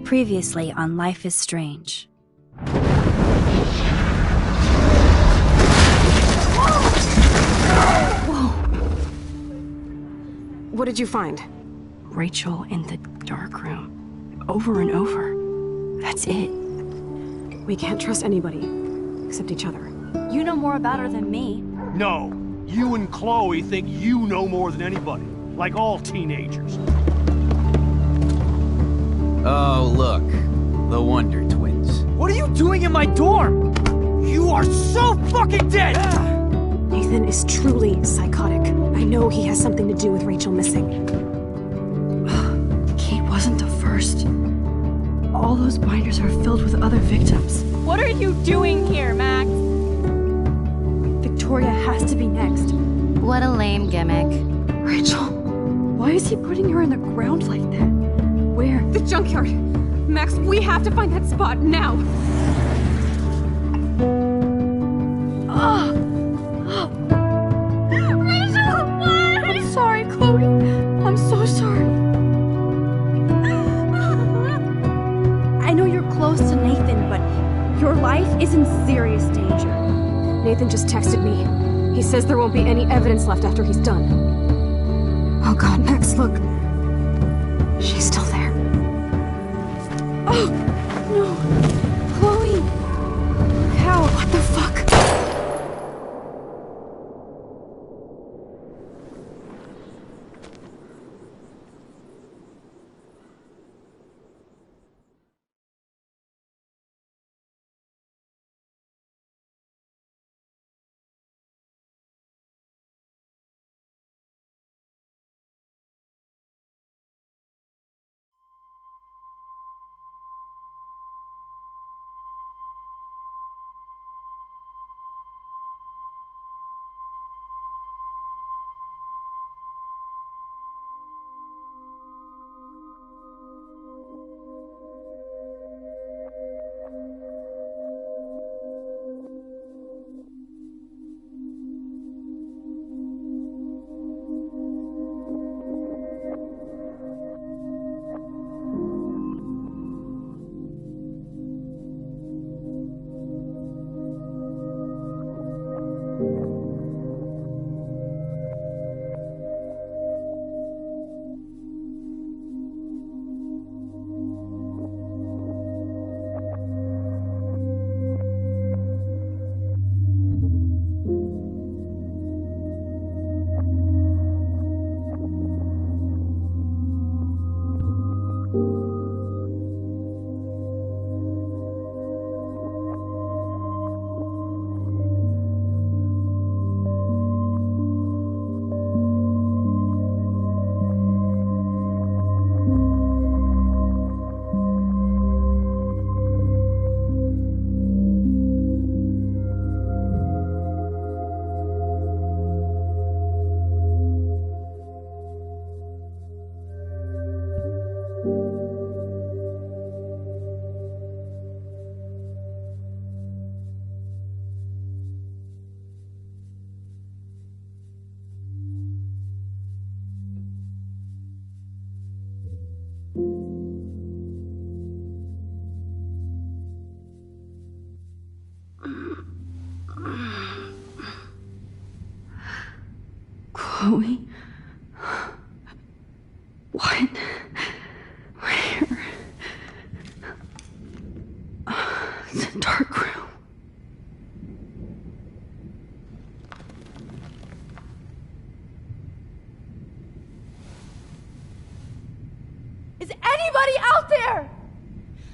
Previously on Life is Strange. Whoa! What did you find? Rachel in the dark room. Over and over. That's it. We can't trust anybody, except each other. You know more about her than me. No. You and Chloe think you know more than anybody. Like all teenagers. Oh, look. The Wonder Twins. What are you doing in my dorm? You are so fucking dead! Nathan is truly psychotic. I know he has something to do with Rachel missing. Kate wasn't the first. All those binders are filled with other victims. What are you doing here, Max? Victoria has to be next. What a lame gimmick. Rachel, why is he putting her in the ground like that? Where? The junkyard! Max, we have to find that spot now! Rachel, what? I'm sorry, Chloe. I'm so sorry. I know you're close to Nathan, but your life is in serious danger. Nathan just texted me. He says there won't be any evidence left after he's done. Oh god, Max, look. She's still there. Oh, no. Chloe. How? What the fuck? Chloe? What? Where? It's a dark room. Is anybody out there?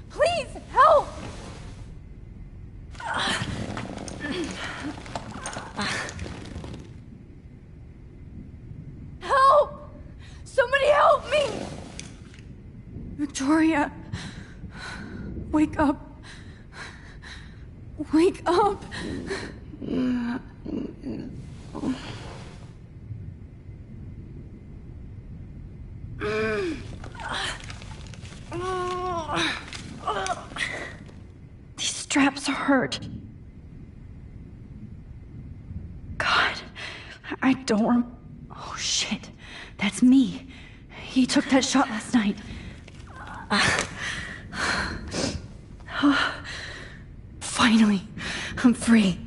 Please, help! Help! Somebody help me! Victoria. Wake up. Wake up. These straps hurt. God, I don't Oh shit, that's me. He took that shot last night. Finally, I'm free.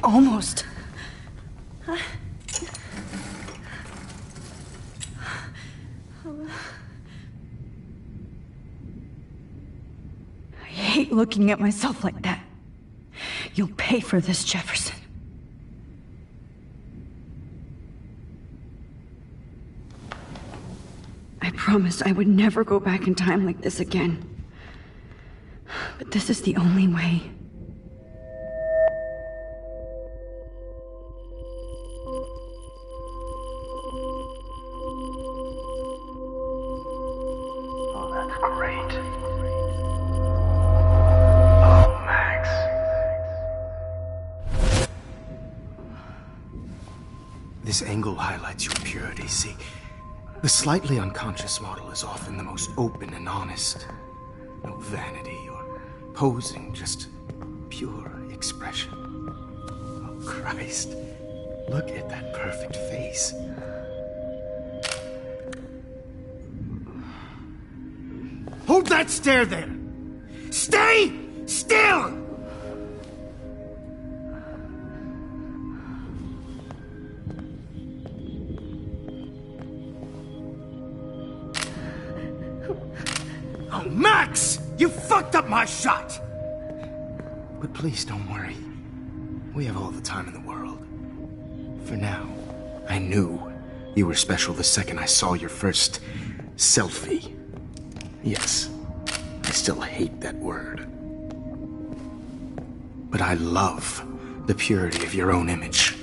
Almost. I hate looking at myself like that. You'll pay for this, Jefferson. I promised I would never go back in time like this again. But this is the only way. Oh, that's great. Oh, Max. This angle highlights your purity, see? The slightly unconscious model is often the most open and honest. No vanity or posing, just pure expression. Oh, Christ. Look at that perfect face. Hold that stare there! Stay still! Oh, Max! You fucked up my shot! But please don't worry. We have all the time in the world. For now, I knew you were special the second I saw your first selfie. Yes, I still hate that word. But I love the purity of your own image.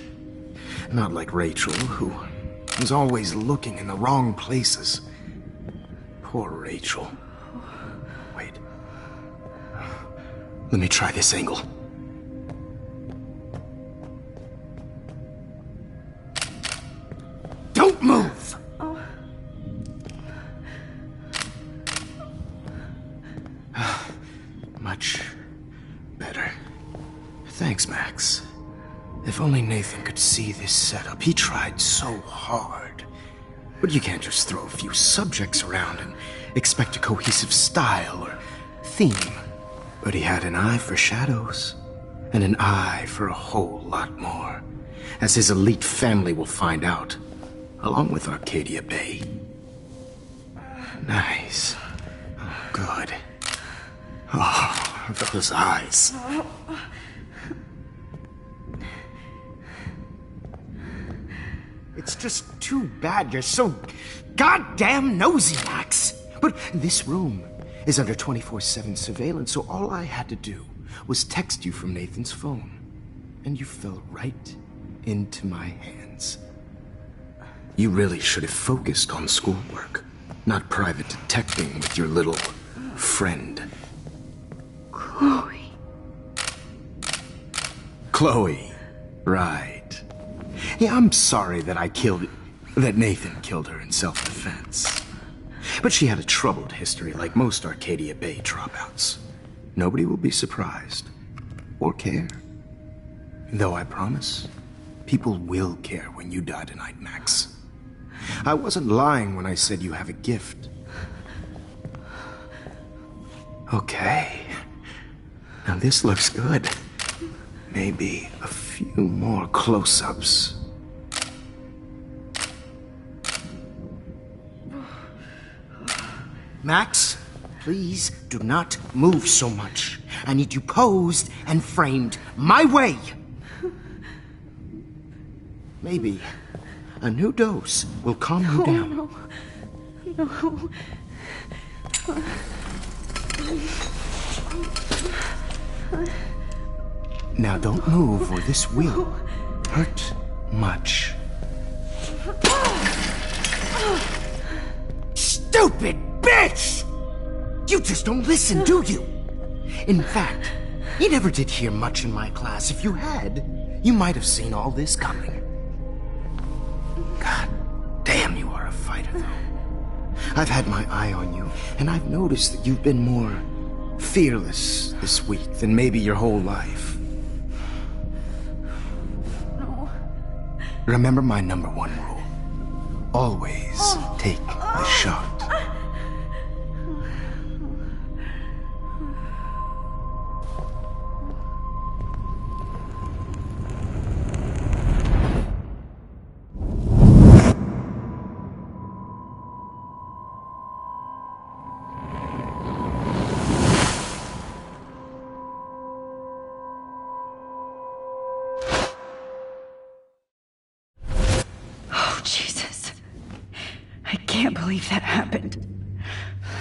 Not like Rachel, who was always looking in the wrong places. Poor Rachel. Wait. Let me try this angle. Don't move! Much better. Thanks, Max. If only Nathan could see this setup. He tried so hard. But you can't just throw a few subjects around and expect a cohesive style or theme. But he had an eye for shadows, and an eye for a whole lot more, as his elite family will find out, along with Arcadia Bay. Nice. Oh, good. Oh, those eyes. It's just too bad you're so goddamn nosy, Max. But this room is under 24/7 surveillance, so all I had to do was text you from Nathan's phone. And you fell right into my hands. You really should have focused on schoolwork, not private detecting with your little friend. Chloe. Chloe. Right. Yeah, I'm sorry that Nathan killed her in self-defense. But she had a troubled history like most Arcadia Bay dropouts. Nobody will be surprised. Or care. Though I promise, people will care when you die tonight, Max. I wasn't lying when I said you have a gift. Okay. Now this looks good. Maybe a few more close-ups. Max, please do not move so much. I need you posed and framed my way. Maybe a new dose will calm you down. No. Now don't move or this will hurt much. Stupid bitch! You just don't listen, do you? In fact, you never did hear much in my class. If you had, you might have seen all this coming. God damn, you are a fighter, though. I've had my eye on you, and I've noticed that you've been more fearless this week than maybe your whole life. No. Remember my #1 rule. Always take the shot. can't believe that happened.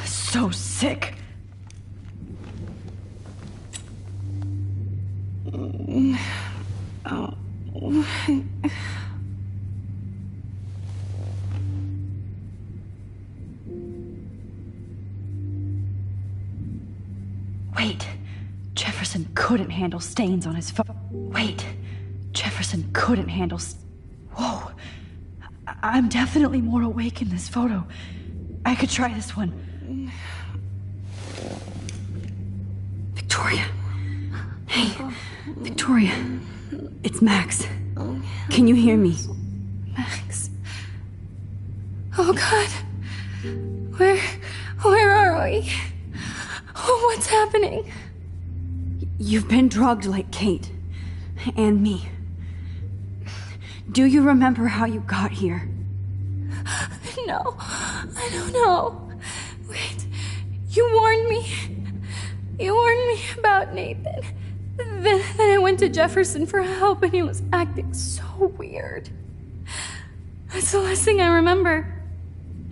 So sick. Wait, Jefferson couldn't handle stains on his phone. Wait, Jefferson couldn't handle Whoa, I'm definitely more awake in this photo. I could try this one. Victoria. Hey, Victoria. It's Max. Can you hear me? Max. Oh God. Where are we? Oh, what's happening? You've been drugged like Kate. And me. Do you remember how you got here? No, I don't know. Wait, you warned me. You warned me about Nathan. Then I went to Jefferson for help and he was acting so weird. That's the last thing I remember.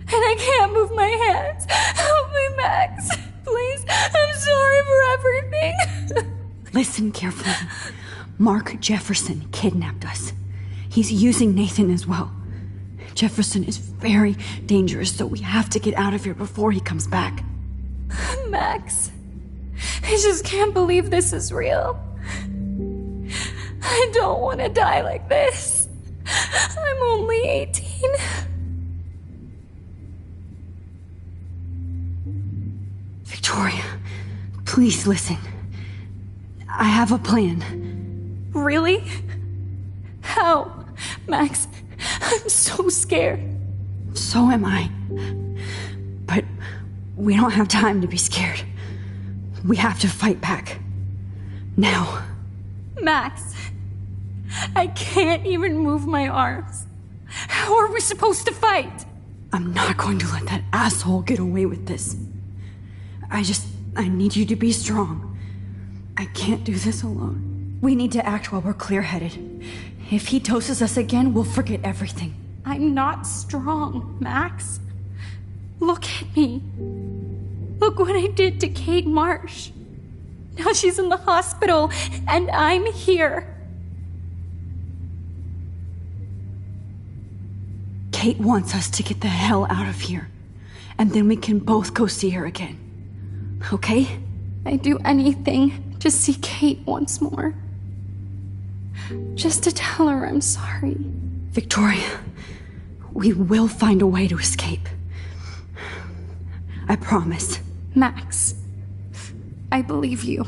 And I can't move my hands. Help me, Max. Please, I'm sorry for everything. Listen carefully. Mark Jefferson kidnapped us. He's using Nathan as well. Jefferson is very dangerous, so we have to get out of here before he comes back. Max, I just can't believe this is real. I don't want to die like this. I'm only 18. Victoria, please listen. I have a plan. Really? How? Max, I'm so scared. So am I. But we don't have time to be scared. We have to fight back. Now. Max, I can't even move my arms. How are we supposed to fight? I'm not going to let that asshole get away with this. I need you to be strong. I can't do this alone. We need to act while we're clear-headed. If he doses us again, we'll forget everything. I'm not strong, Max. Look at me. Look what I did to Kate Marsh. Now she's in the hospital, and I'm here. Kate wants us to get the hell out of here. And then we can both go see her again. Okay? I'd do anything to see Kate once more. Just to tell her I'm sorry. Victoria, we will find a way to escape. I promise. Max, I believe you.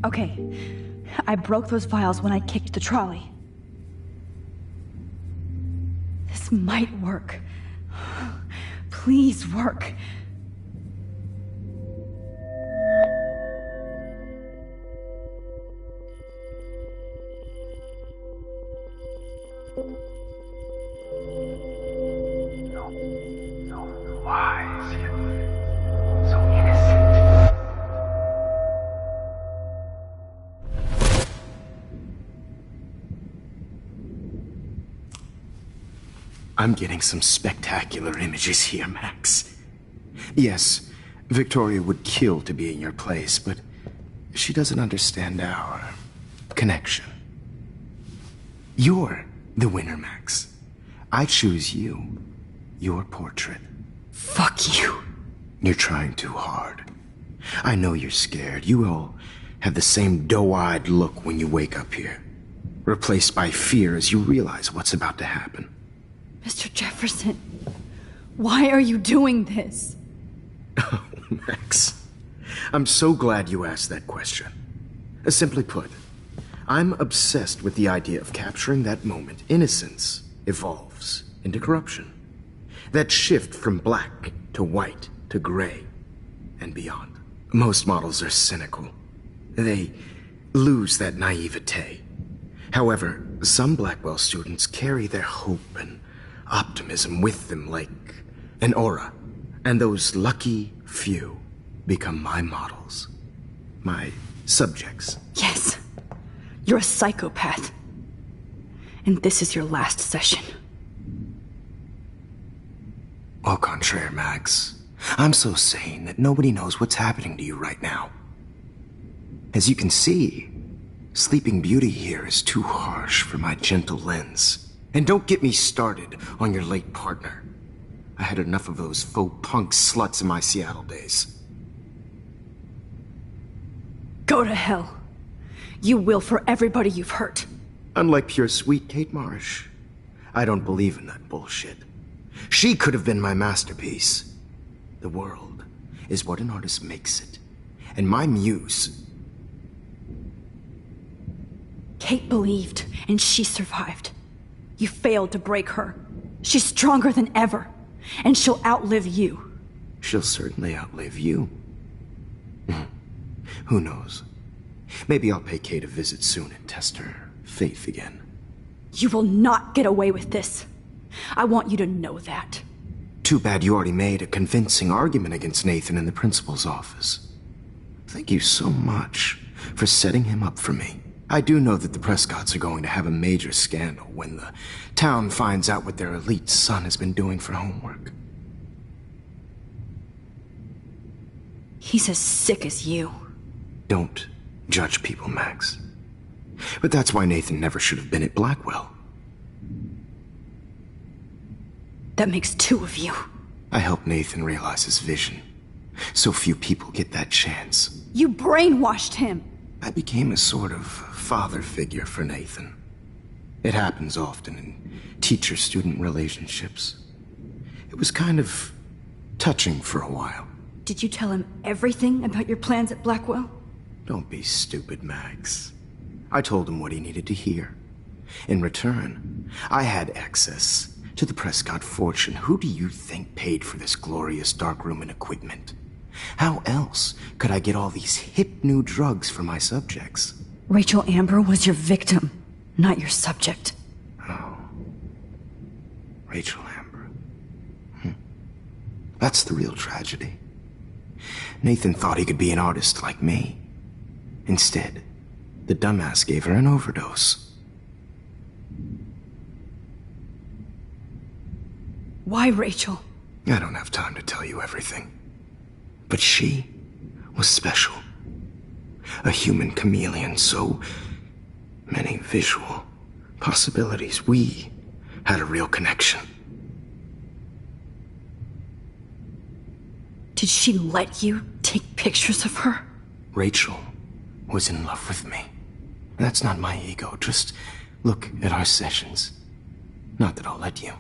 Okay. I broke those vials when I kicked the trolley. This might work. Please work. So wise, yet so innocent. I'm getting some spectacular images here, Max. Yes, Victoria would kill to be in your place, but she doesn't understand our connection. You're the winner, Max. I choose you. Your portrait. Fuck you. You're trying too hard. I know you're scared. You all have the same doe-eyed look when you wake up here, replaced by fear as you realize what's about to happen. Mr. Jefferson, why are you doing this? Oh, Max. I'm so glad you asked that question. Simply put, I'm obsessed with the idea of capturing that moment innocence evolves into corruption. That shift from black to white to gray and beyond. Most models are cynical. They lose that naivete. However, some Blackwell students carry their hope and optimism with them like an aura, and those lucky few become my models. My subjects. Yes. You're a psychopath. And this is your last session. Au contraire, Max. I'm so sane that nobody knows what's happening to you right now. As you can see, Sleeping Beauty here is too harsh for my gentle lens. And don't get me started on your late partner. I had enough of those faux punk sluts in my Seattle days. Go to hell. You will for everybody you've hurt. Unlike pure sweet Kate Marsh, I don't believe in that bullshit. She could have been my masterpiece. The world is what an artist makes it. And my muse... Kate believed, and she survived. You failed to break her. She's stronger than ever, and she'll outlive you. She'll certainly outlive you. Who knows? Maybe I'll pay Kate a visit soon and test her faith again. You will not get away with this. I want you to know that. Too bad you already made a convincing argument against Nathan in the principal's office. Thank you so much for setting him up for me. I do know that the Prescotts are going to have a major scandal when the town finds out what their elite son has been doing for homework. He's as sick as you. Don't judge people, Max. But that's why Nathan never should have been at Blackwell. That makes two of you. I helped Nathan realize his vision. So few people get that chance. You brainwashed him. I became a sort of father figure for Nathan. It happens often in teacher-student relationships. It was kind of touching for a while. Did you tell him everything about your plans at Blackwell? Don't be stupid, Max. I told him what he needed to hear. In return, I had access to the Prescott fortune. Who do you think paid for this glorious darkroom and equipment? How else could I get all these hip new drugs for my subjects? Rachel Amber was your victim, not your subject. Oh. Rachel Amber. That's the real tragedy. Nathan thought he could be an artist like me. Instead, the dumbass gave her an overdose. Why Rachel? I don't have time to tell you everything. But she was special. A human chameleon, so many visual possibilities. We had a real connection. Did she let you take pictures of her? Rachel was in love with me. That's not my ego. Just look at our sessions. Not that I'll let you.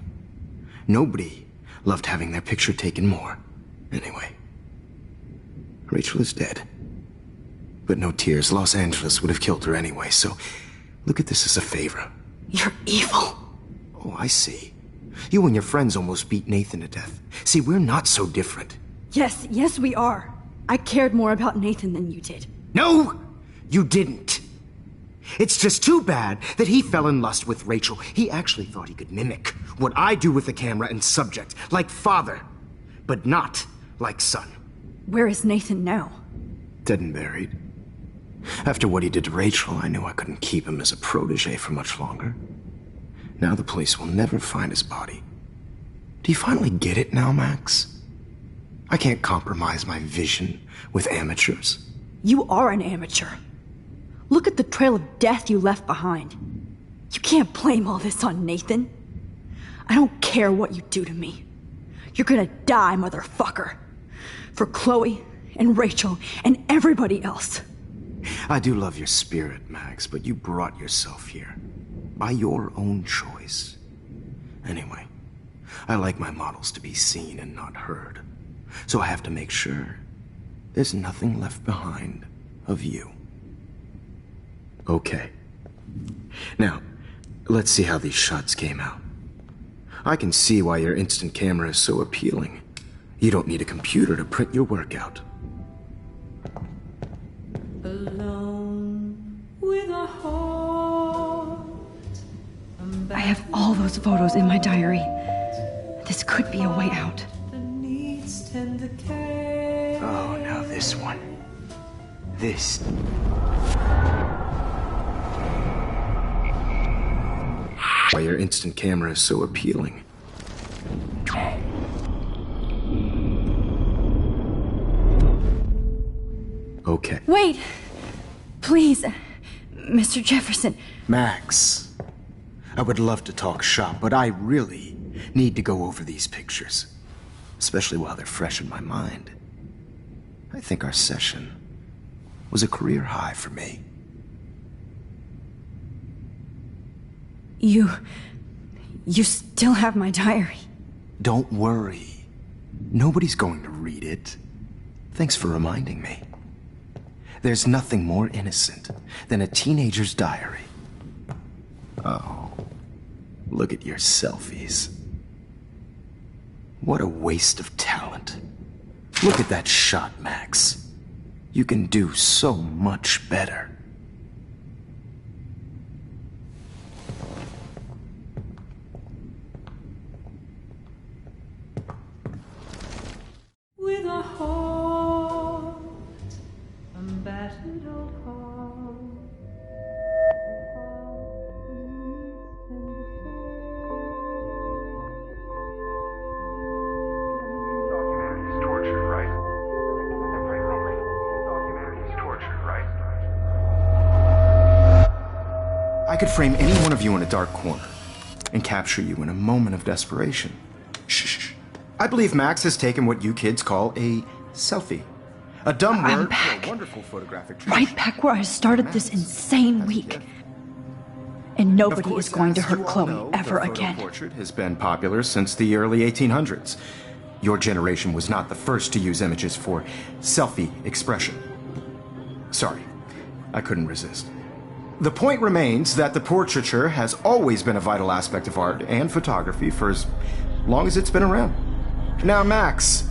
Nobody loved having their picture taken more. Anyway, Rachel is dead. But no tears. Los Angeles would have killed her anyway, so look at this as a favor. You're evil. Oh, I see. You and your friends almost beat Nathan to death. See, we're not so different. Yes, we are. I cared more about Nathan than you did. No, you didn't. It's just too bad that he fell in lust with Rachel. He actually thought he could mimic what I do with the camera and subject, like father, but not like son. Where is Nathan now? Dead and buried. After what he did to Rachel, I knew I couldn't keep him as a protege for much longer. Now the police will never find his body. Do you finally get it now, Max? I can't compromise my vision with amateurs. You are an amateur. Look at the trail of death you left behind. You can't blame all this on Nathan. I don't care what you do to me. You're gonna die, motherfucker. For Chloe and Rachel and everybody else. I do love your spirit, Max, but you brought yourself here. By your own choice. Anyway, I like my models to be seen and not heard. So I have to make sure there's nothing left behind of you. Okay. Now, let's see how these shots came out. I can see why your instant camera is so appealing. You don't need a computer to print your work out. Alone with a heart. I have all those photos in my diary. This could be a way out. Oh, now this one. this. Why your instant camera is so appealing. Okay. Wait! Please, Mr. Jefferson. Max, I would love to talk shop, but I really need to go over these pictures, especially while they're fresh in my mind. I think our session was a career high for me. You still have my diary. Don't worry. Nobody's going to read it. Thanks for reminding me. There's nothing more innocent than a teenager's diary. Oh, look at your selfies. What a waste of talent. Look at that shot, Max. You can do so much better. With a heart, a battered old heart. Humanity's tortured, right? Humanity's tortured, right? I could frame any one of you in a dark corner and capture you in a moment of desperation. Shh. I believe Max has taken what you kids call a selfie. A dumb I'm word back. for a wonderful photographic tradition. Right back where I started this insane week. And nobody is going to hurt Chloe ever again. The portrait has been popular since the early 1800s. Your generation was not the first to use images for selfie expression. Sorry, I couldn't resist. The point remains that the portraiture has always been a vital aspect of art and photography for as long as it's been around. Now, Max,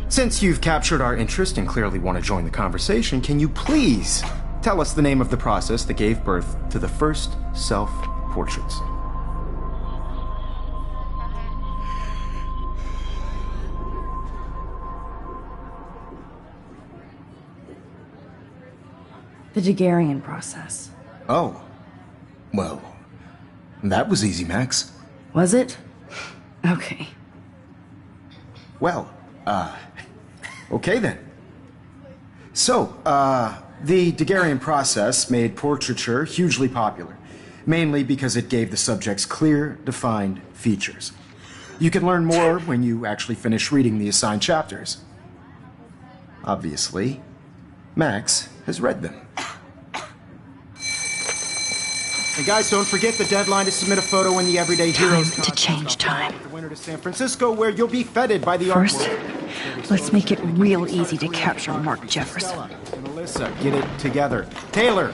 since you've captured our interest and clearly want to join the conversation, can you please tell us the name of the process that gave birth to the first self-portraits? The Daguerrean process. Oh, well, that was easy, Max. Was it? Okay. Well, okay then. So, the Daguerrean process made portraiture hugely popular, mainly because it gave the subjects clear, defined features. You can learn more when you actually finish reading the assigned chapters. Obviously, Max has read them. And guys, don't forget the deadline to submit a photo in the Everyday Heroes Time to change time. The winner to San Francisco, where you'll be feted by the First, artwork. let's make it real easy to capture Mark Jefferson. And Alyssa, get it together. Taylor,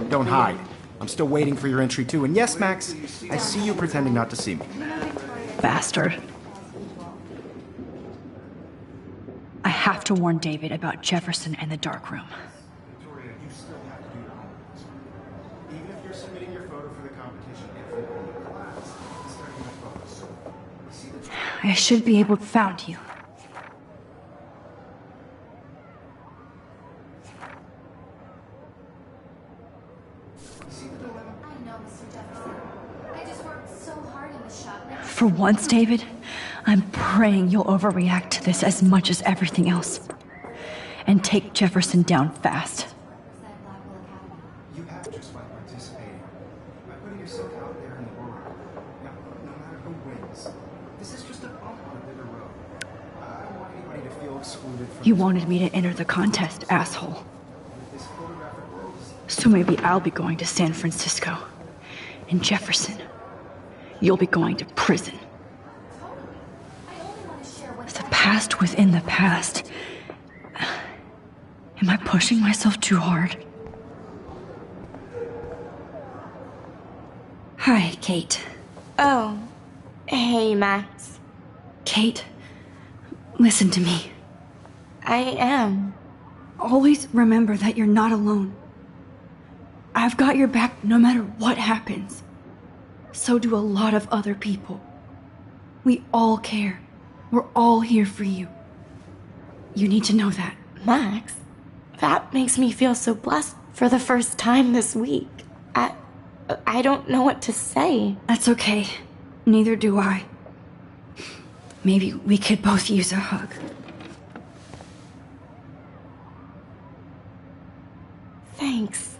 don't hide. I'm still waiting for your entry too. And yes, Max, I see you pretending not to see me. Bastard. I have to warn David about Jefferson and the dark room. Victoria, you still have to do your homework. Even if you're submitting your photo for the competition every day in class, it's starting my photos. So, see the I should be able to find you. I know, Mr. Jefferson. I just worked so hard in the shop. For once, David, I'm praying you'll overreact to this as much as everything else. And take Jefferson down fast. You have just by participating, by putting yourself out there in the world. Now, no matter who wins, this is just a bump on a bigger road. I don't want anybody to feel excluded from You this wanted me to enter the contest, asshole. this photographic world. So maybe I'll be going to San Francisco. And Jefferson, you'll be going to prison. The past within the past. Am I pushing myself too hard? Hi, Kate. Oh, hey, Max. Kate, listen to me. I am. Always remember that you're not alone. I've got your back no matter what happens. So do a lot of other people. We all care. We're all here for you. You need to know that. Max, That makes me feel so blessed for the first time this week. I don't know what to say. That's okay. Neither do I. Maybe we could both use a hug. Thanks.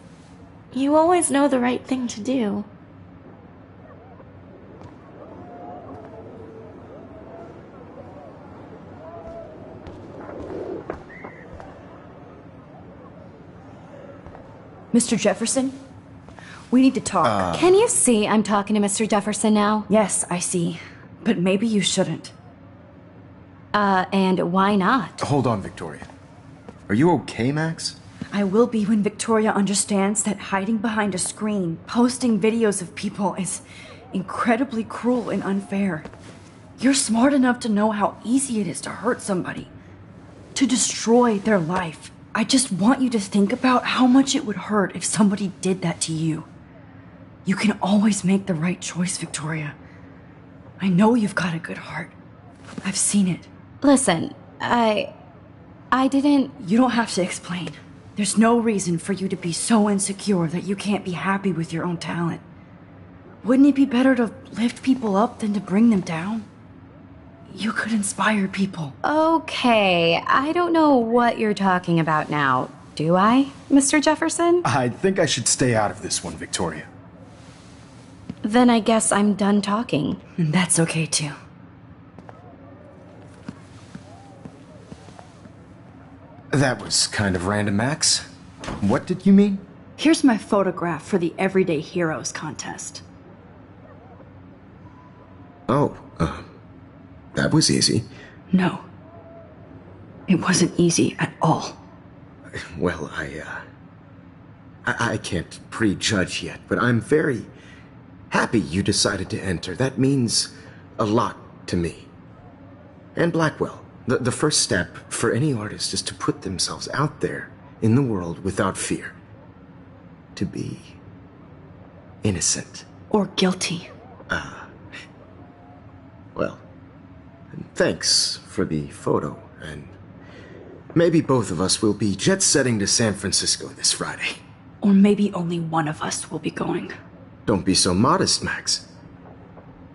You always know the right thing to do. Mr. Jefferson? We need to talk. Can you see I'm talking to Mr. Jefferson now? Yes, I see. But maybe you shouldn't. And why not? Hold on, Victoria. Are you okay, Max? I will be when Victoria understands that hiding behind a screen, posting videos of people is incredibly cruel and unfair. You're smart enough to know how easy it is to hurt somebody, to destroy their life. I just want you to think about how much it would hurt if somebody did that to you. You can always make the right choice, Victoria. I know you've got a good heart. I've seen it. Listen, I didn't... You don't have to explain. There's no reason for you to be so insecure that you can't be happy with your own talent. Wouldn't it be better to lift people up than to bring them down? You could inspire people. Okay, I don't know what you're talking about now. Do I, Mr. Jefferson? I think I should stay out of this one, Victoria. Then I guess I'm done talking. And that's okay too. That was kind of random, Max. What did you mean? Here's my photograph for the Everyday Heroes contest. Oh, that was easy. No. It wasn't easy at all. Well, I can't prejudge yet, but I'm very happy you decided to enter. That means a lot to me. And Blackwell. The first step for any artist is to put themselves out there in the world without fear. To be innocent. Or guilty. Well, thanks for the photo, and maybe both of us will be jet-setting to San Francisco this Friday. Or maybe only one of us will be going. Don't be so modest, Max.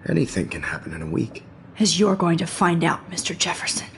Anything can happen in a week. As you're going to find out, Mr. Jefferson.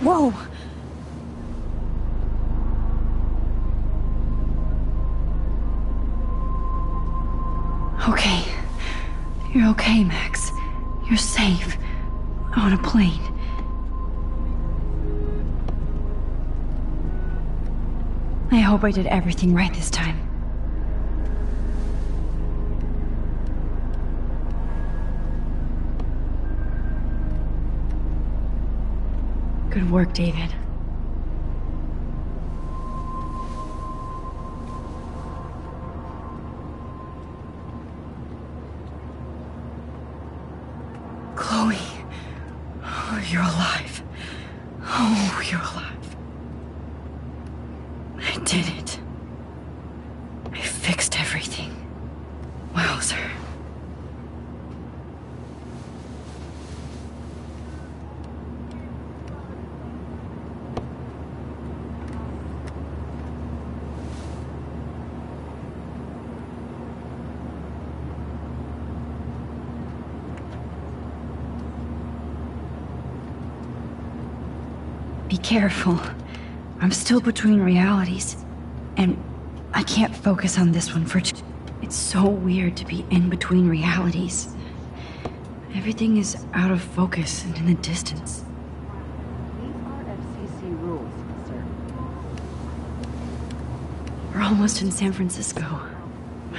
Whoa! Okay. You're okay, Max. You're safe. On a plane. I hope I did everything right this time. Good work, David. Chloe. Oh, you're alive. Oh, you're alive. I did it. I fixed everything. Wowzer. Be careful. I'm still between realities. And I can't focus on this one for It's so weird to be in between realities. Everything is out of focus and in the distance. These are FCC rules, sir. We're almost in San Francisco.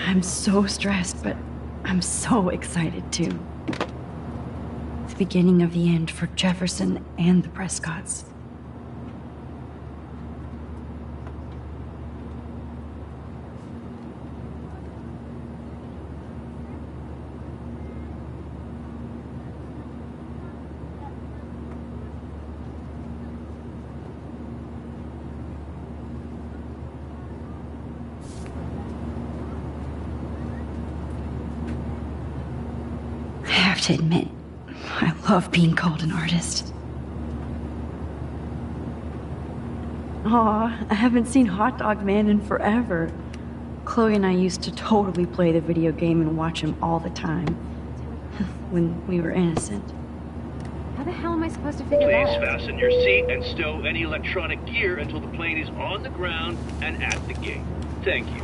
I'm so stressed, but I'm so excited too. The beginning of the end for Jefferson and the Prescotts. I have to admit, I love being called an artist. Aw, I haven't seen Hot Dog Man in forever. Chloe and I used to totally play the video game and watch him all the time. When we were innocent. How the hell am I supposed to figure that Please out? fasten your seat and stow any electronic gear until the plane is on the ground and at the gate. Thank you.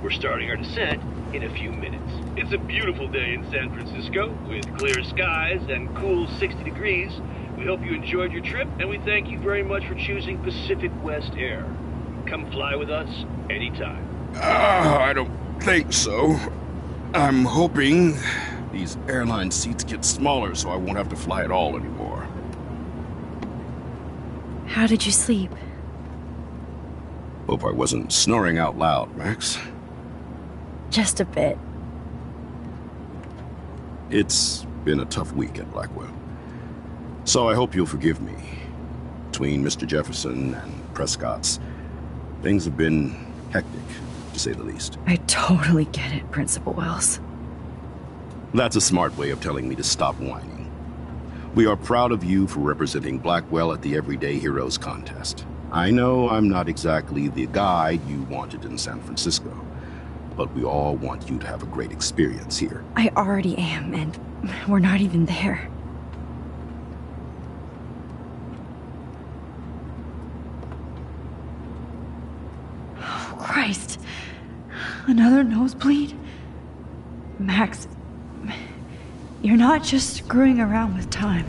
We're starting our descent in a few minutes. It's a beautiful day in San Francisco with clear skies and cool 60 degrees. We hope you enjoyed your trip, and we thank you very much for choosing Pacific West Air. Come fly with us anytime. I don't think so. I'm hoping these airline seats get smaller so I won't have to fly at all anymore. How did you sleep? Hope I wasn't snoring out loud, Max. Just a bit. It's been a tough week at Blackwell. So I hope you'll forgive me. Between Mr. Jefferson and Prescott's, things have been hectic, to say the least. I totally get it, Principal Wells. That's a smart way of telling me to stop whining. We are proud of you for representing Blackwell at the Everyday Heroes contest. I know I'm not exactly the guide you wanted in San Francisco, but we all want you to have a great experience here. I already am, and we're not even there. Oh, Christ. Another nosebleed? Max, you're not just screwing around with time.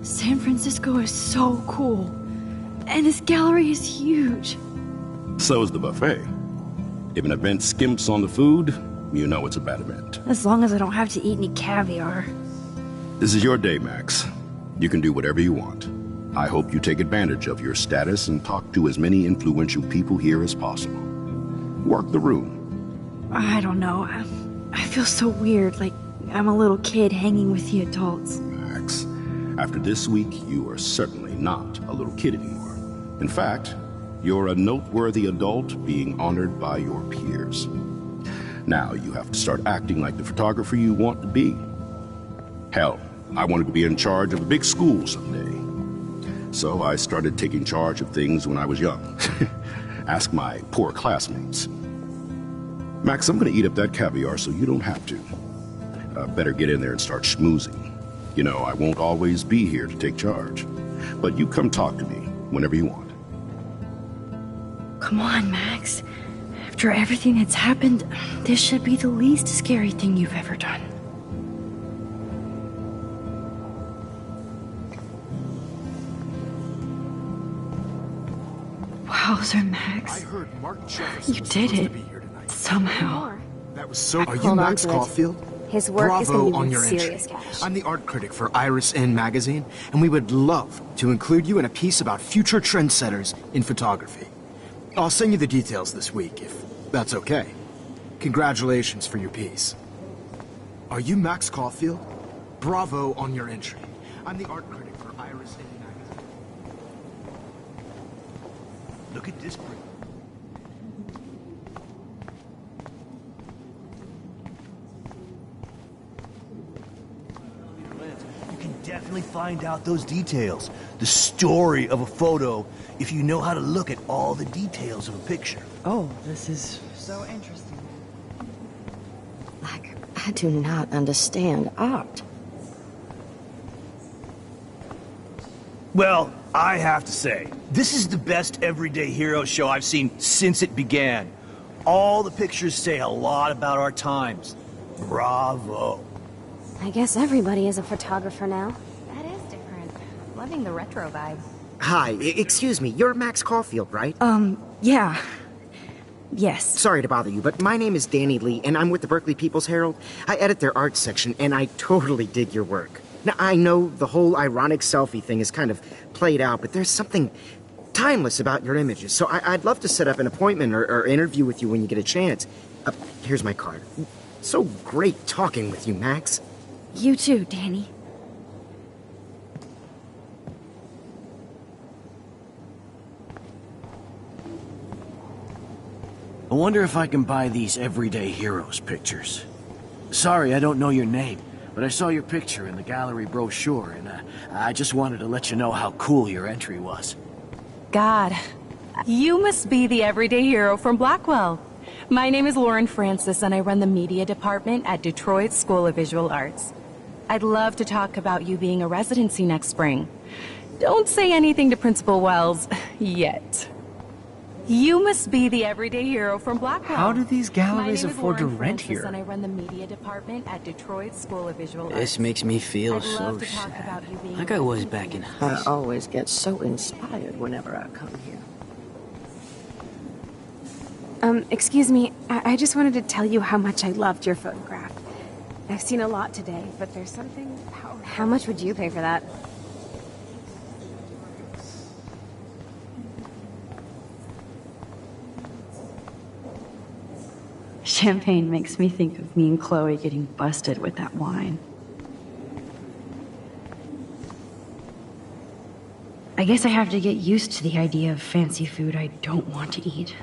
San Francisco is so cool. And this gallery is huge. So is the buffet. If an event skimps on the food, you know it's a bad event. As long as I don't have to eat any caviar. This is your day, Max. You can do whatever you want. I hope you take advantage of your status and talk to as many influential people here as possible. Work the room. I don't know. I feel so weird, like I'm a little kid hanging with the adults. Max, after this week, you are certainly not a little kid anymore. In fact, you're a noteworthy adult being honored by your peers. Now you have to start acting like the photographer you want to be. Hell, I wanted to be in charge of a big school someday. So I started taking charge of things when I was young. Ask my poor classmates. Max, I'm gonna eat up that caviar so you don't have to. Better get in there and start schmoozing. You know, I won't always be here to take charge. But you come talk to me whenever you want. Come on, Max. After everything that's happened, this should be the least scary thing you've ever done. Hauser, Max. I heard Mark Jefferson You was did supposed it. to be here tonight. Somehow. That was so. Are you Hold on Max to it. Caulfield? His work is Bravo going to on be your worth serious entry. cash. I'm the art critic for Iris N magazine, and we would love to include you in a piece about future trendsetters in photography. I'll send you the details this week, if that's okay. Congratulations for your piece. Are you Max Caulfield? Bravo on your entry. I'm the art critic for Iris N magazine. Look at this print. You can definitely find out those details. The story of a photo if you know how to look at all the details of a picture. Oh, this is so interesting. Like, I do not understand art. Well, I have to say, this is the best everyday hero show I've seen since it began. All the pictures say a lot about our times. Bravo. I guess everybody is a photographer now. That is different. Loving the retro vibe. Hi, excuse me, you're Max Caulfield, right? Yeah. Yes. Sorry to bother you, but my name is Danny Lee, and I'm with the Berkeley People's Herald. I edit their art section, and I totally dig your work. Now, I know the whole ironic selfie thing is kind of played out, but there's something timeless about your images, so I'd love to set up an appointment or interview with you when you get a chance. Here's my card. So great talking with you, Max. You too, Danny. I wonder if I can buy these everyday heroes pictures. Sorry, I don't know your name, but I saw your picture in the gallery brochure, and I just wanted to let you know how cool your entry was. God, you must be the everyday hero from Blackwell. My name is Lauren Francis, and I run the media department at Detroit School of Visual Arts. I'd love to talk about you being a residency next spring. Don't say anything to Principal Wells yet. You must be the everyday hero from Blackwell. How do these galleries My name is afford to Lauren rent Francis, here? and I run the media department at Detroit School of Visual Arts. This makes me feel I'd so love to talk sad. about you being Like I was back in high I school. always get so inspired whenever I come here. Excuse me, I just wanted to tell you how much I loved your photograph. I've seen a lot today, but there's something powerful. How much would you pay for that? Champagne makes me think of me and Chloe getting busted with that wine. I guess I have to get used to the idea of fancy food I don't want to eat.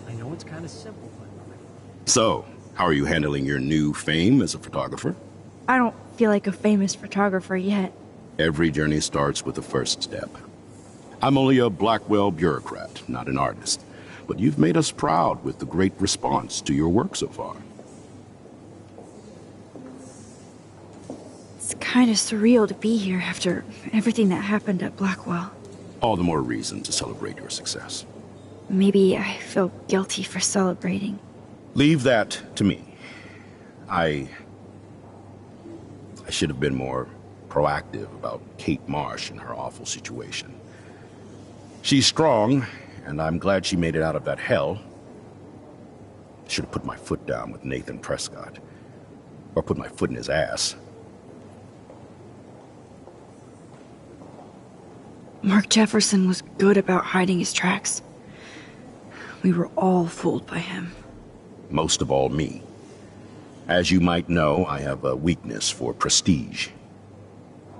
I know it's kind of simple, but... So, how are you handling your new fame as a photographer? I don't feel like a famous photographer yet. Every journey starts with the first step. I'm only a Blackwell bureaucrat, not an artist. But you've made us proud with the great response to your work so far. It's kind of surreal to be here after everything that happened at Blackwell. All the more reason to celebrate your success. Maybe I feel guilty for celebrating. Leave that to me. I should have been more proactive about Kate Marsh and her awful situation. She's strong, and I'm glad she made it out of that hell. I should have put my foot down with Nathan Prescott. Or put my foot in his ass. Mark Jefferson was good about hiding his tracks. We were all fooled by him. Most of all, me. As you might know, I have a weakness for prestige.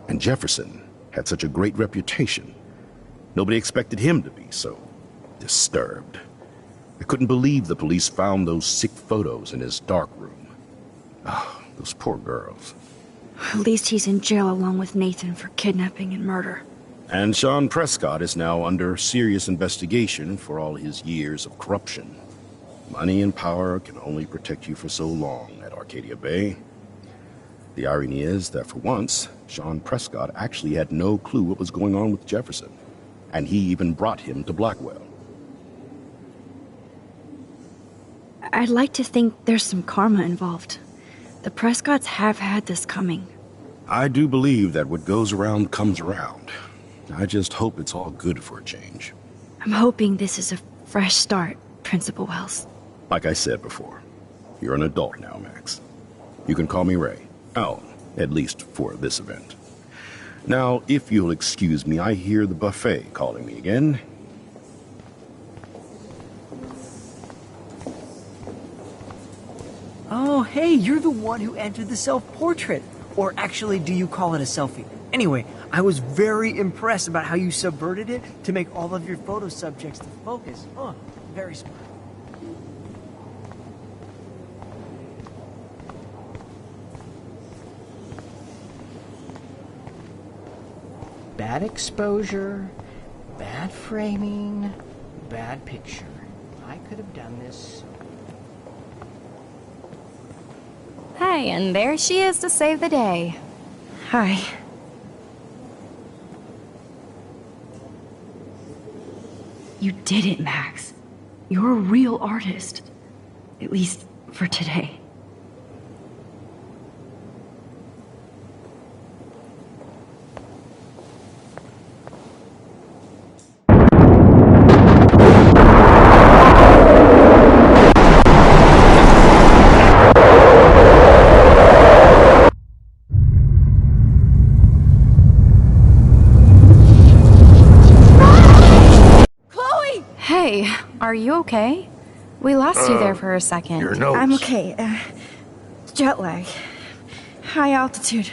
And Jefferson had such a great reputation. Nobody expected him to be so disturbed. I couldn't believe the police found those sick photos in his dark room. Oh, those poor girls. At least he's in jail along with Nathan for kidnapping and murder. And Sean Prescott is now under serious investigation for all his years of corruption. Money and power can only protect you for so long at Arcadia Bay. The irony is that for once, Sean Prescott actually had no clue what was going on with Jefferson. And he even brought him to Blackwell. I'd like to think there's some karma involved. The Prescotts have had this coming. I do believe that what goes around comes around. I just hope it's all good for a change. I'm hoping this is a fresh start, Principal Wells. Like I said before, you're an adult now, Max. You can call me Ray. Oh, at least for this event. Now, if you'll excuse me, I hear the buffet calling me again. Oh, hey, you're the one who entered the self-portrait. Or actually, do you call it a selfie? Anyway, I was very impressed about how you subverted it to make all of your photo subjects the focus. Oh, very smart. Bad exposure, bad framing, bad picture. I could have done this. Hey, and there she is to save the day. Hi. You did it, Max. You're a real artist. At least for today. Hey, are you okay? We lost you there for a second. Your nose. I'm okay. Jet lag. High altitude.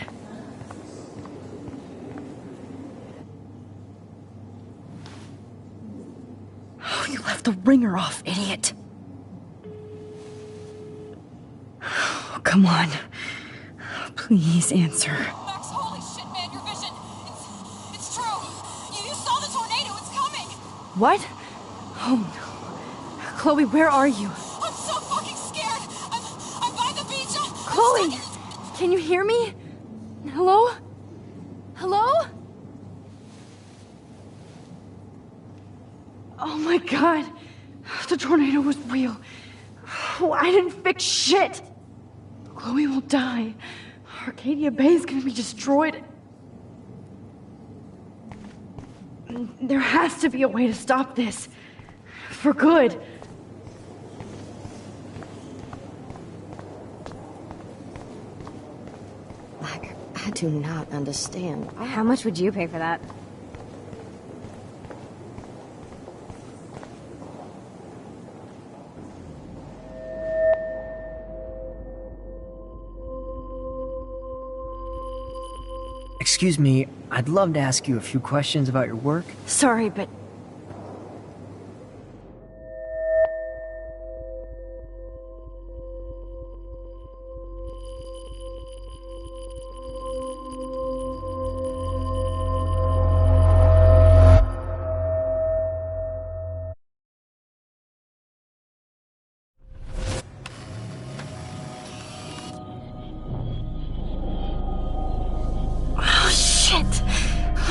Oh, you left the ringer off, idiot. Oh, come on. Please answer. Max, holy shit, man, your vision. It's true. You saw the tornado. It's coming. What? Oh no. Chloe, where are you? I'm so fucking scared. I'm by the beach. Chloe! Can you hear me? Hello? Hello? Oh my god. The tornado was real. Oh, I didn't fix shit. Chloe will die. Arcadia Bay is gonna be destroyed. There has to be a way to stop this. For good. I do not understand. How much would you pay for that? Excuse me, I'd love to ask you a few questions about your work. Sorry, but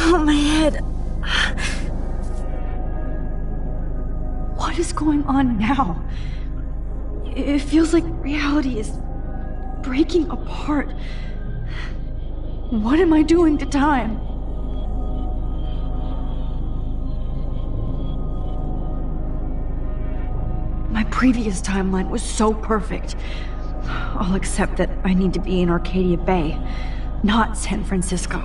oh, my head. What is going on now? It feels like reality is breaking apart. What am I doing to time? My previous timeline was so perfect. I'll accept that I need to be in Arcadia Bay, not San Francisco.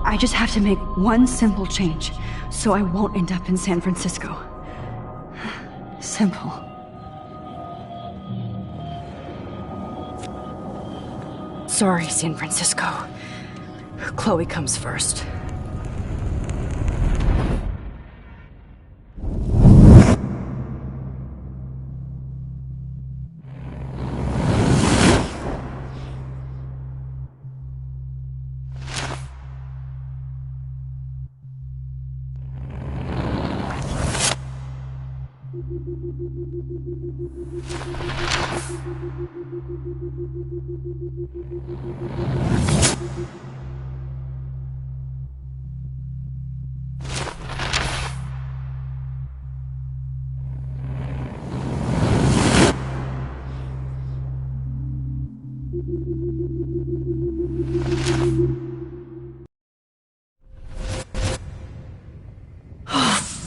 I just have to make one simple change, so I won't end up in San Francisco. Simple. Sorry, San Francisco. Chloe comes first.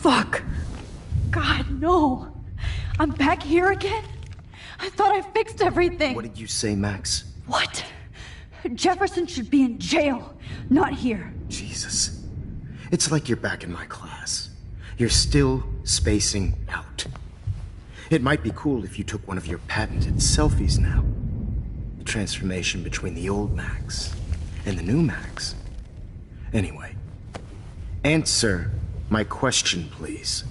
Fuck. God, no. I'm back here again? I thought I fixed everything. What did you say, Max? What? Jefferson should be in jail, not here. Jesus. It's like you're back in my class. You're still spacing out. It might be cool if you took one of your patented selfies now. The transformation between the old Max and the new Max. Anyway, answer my question, please.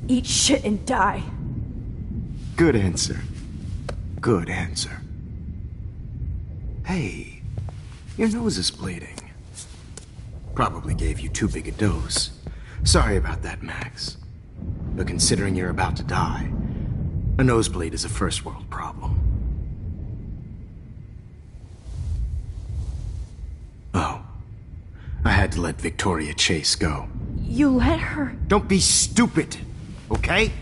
Eat shit and die. Good answer. Good answer. Hey, your nose is bleeding. Probably gave you too big a dose. Sorry about that, Max. But considering you're about to die, a nosebleed is a first world problem. Oh, I had to let Victoria Chase go. You let her? Don't be stupid, okay?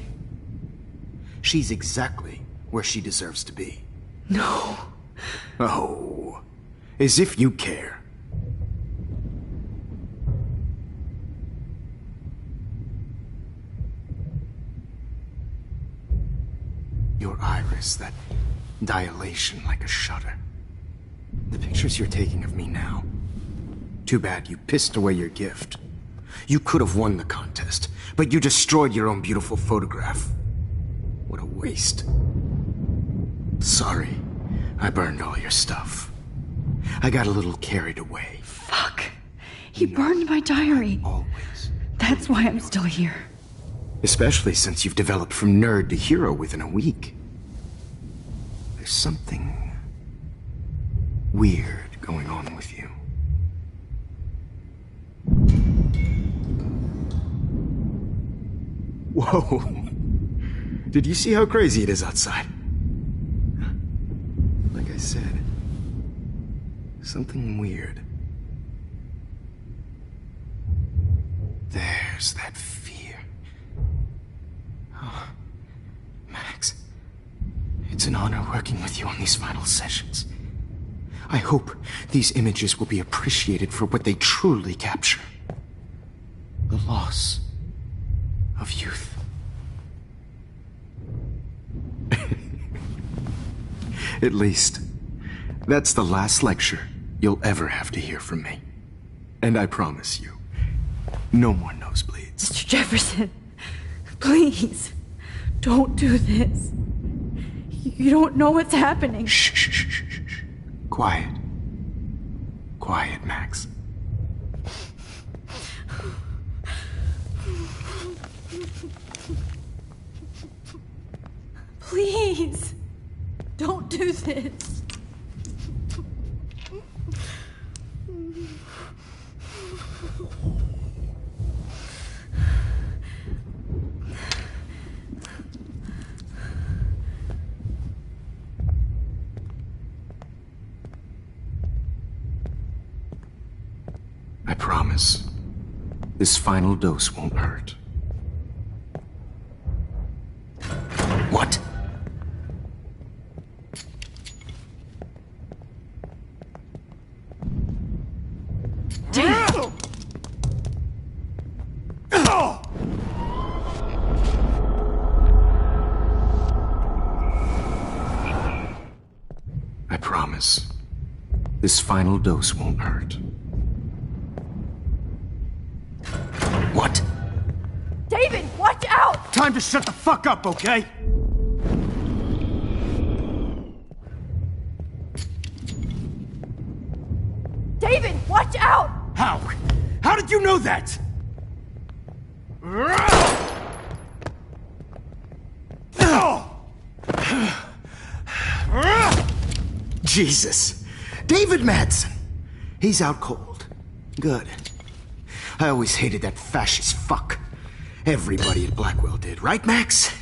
She's exactly where she deserves to be. No. Oh, as if you care. Your iris, that dilation like a shutter. The pictures you're taking of me now. Too bad you pissed away your gift. You could have won the contest, but you destroyed your own beautiful photograph. What a waste. Sorry, I burned all your stuff. I got a little carried away. Fuck. He burned my diary. Always. That's why I'm still here. Especially since you've developed from nerd to hero within a week. There's something weird going on with you. Whoa. Did you see how crazy it is outside? Like I said, something weird. There's that fear. Oh, Max, it's an honor working with you on these final sessions. I hope these images will be appreciated for what they truly capture. The loss of youth. At least, that's the last lecture you'll ever have to hear from me. And I promise you, no more nosebleeds. Mr. Jefferson, please, don't do this. You don't know what's happening. Shh, shh, shh, shh, shh. Quiet. Quiet, Max. Please, don't do this. I promise, this final dose won't hurt. What? I promise, this final dose won't hurt. What? David, watch out! Time to shut the fuck up, okay? David, watch out! How? How did you know that? Jesus. David Madsen. He's out cold. Good. I always hated that fascist fuck. Everybody at Blackwell did, right, Max?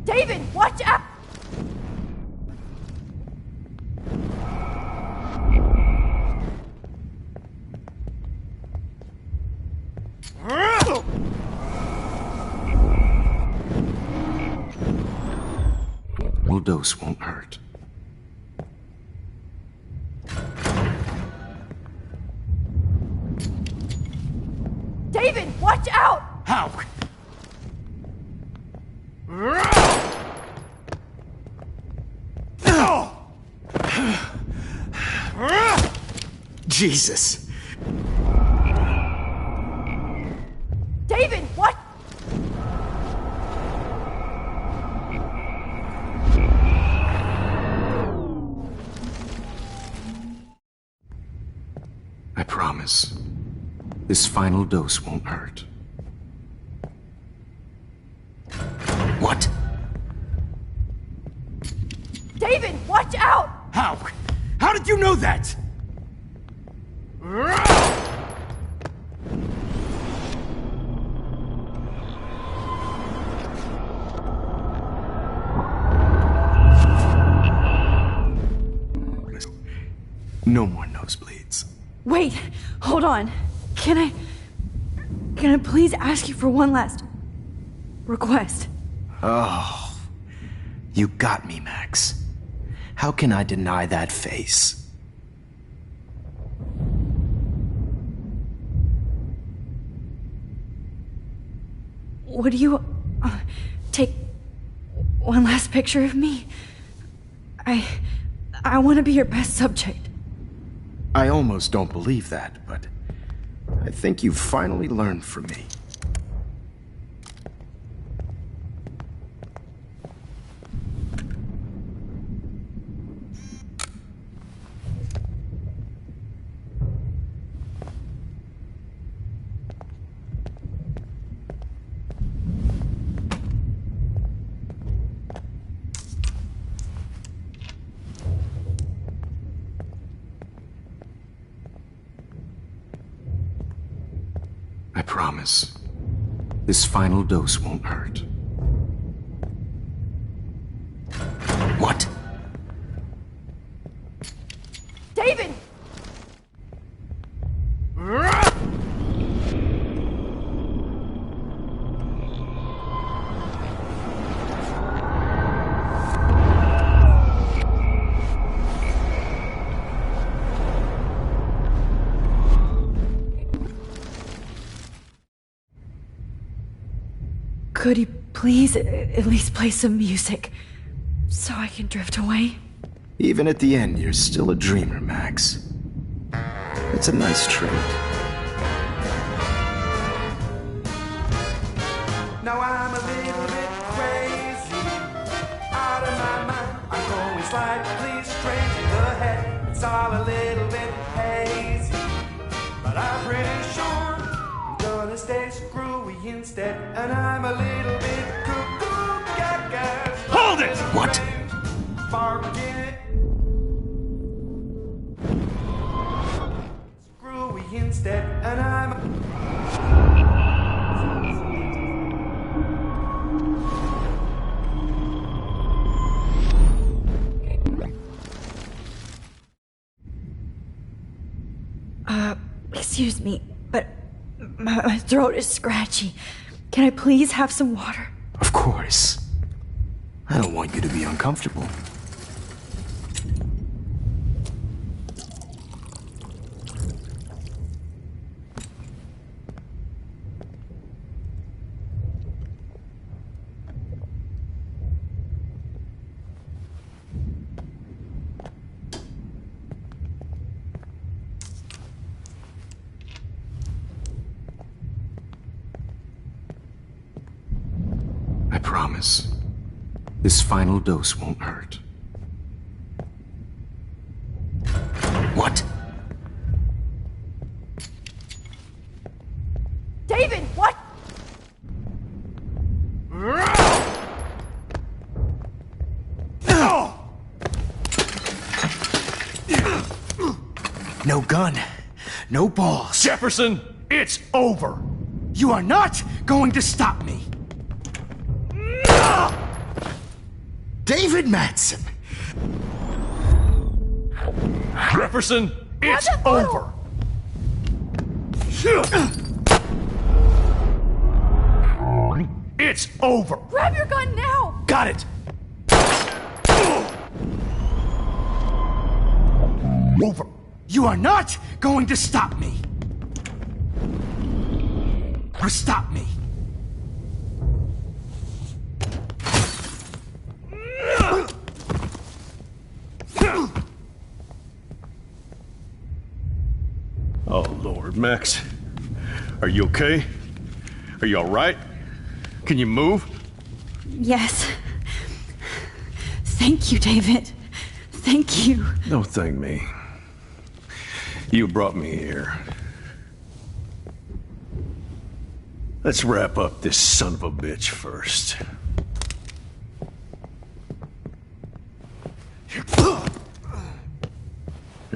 David, watch out! Well, dose won't hurt. David, watch out! How? Jesus. David, what? I promise. This final dose won't hurt. What? David, watch out! How? How did you know that? No more nosebleeds. Wait, hold on. Can I please ask you for one last request? Oh, you got me, Max. How can I deny that face? Would you take one last picture of me? I want to be your best subject. I almost don't believe that, but I think you've finally learned from me. I promise. This final dose won't hurt. What? David! Could you please at least play some music so I can drift away? Even at the end, you're still a dreamer, Max. It's a nice trait. Now I'm a little bit crazy, out of my mind. I'm going slightly strange in the head. It's all a little bit hazy, but I'm pretty sure I'm gonna stay screwy instead. And I'm a little bit cuckoo gaga. Hold it! What? Forget screwy instead. And I'm Excuse me, but my throat is scratchy. Can I please have some water? Of course. I don't want you to be uncomfortable. I promise. This final dose won't hurt. What? David, what? No gun. No balls. Jefferson, it's over. You are not going to stop me. David Madsen! Jefferson, it's over. It's over. Grab your gun now! Got it. Over. You are not going to stop me. Stop me! Oh, Lord, Max. Are you okay? Are you alright? Can you move? Yes. Thank you, David. Thank you. Don't thank me. You brought me here. Let's wrap up this son of a bitch first.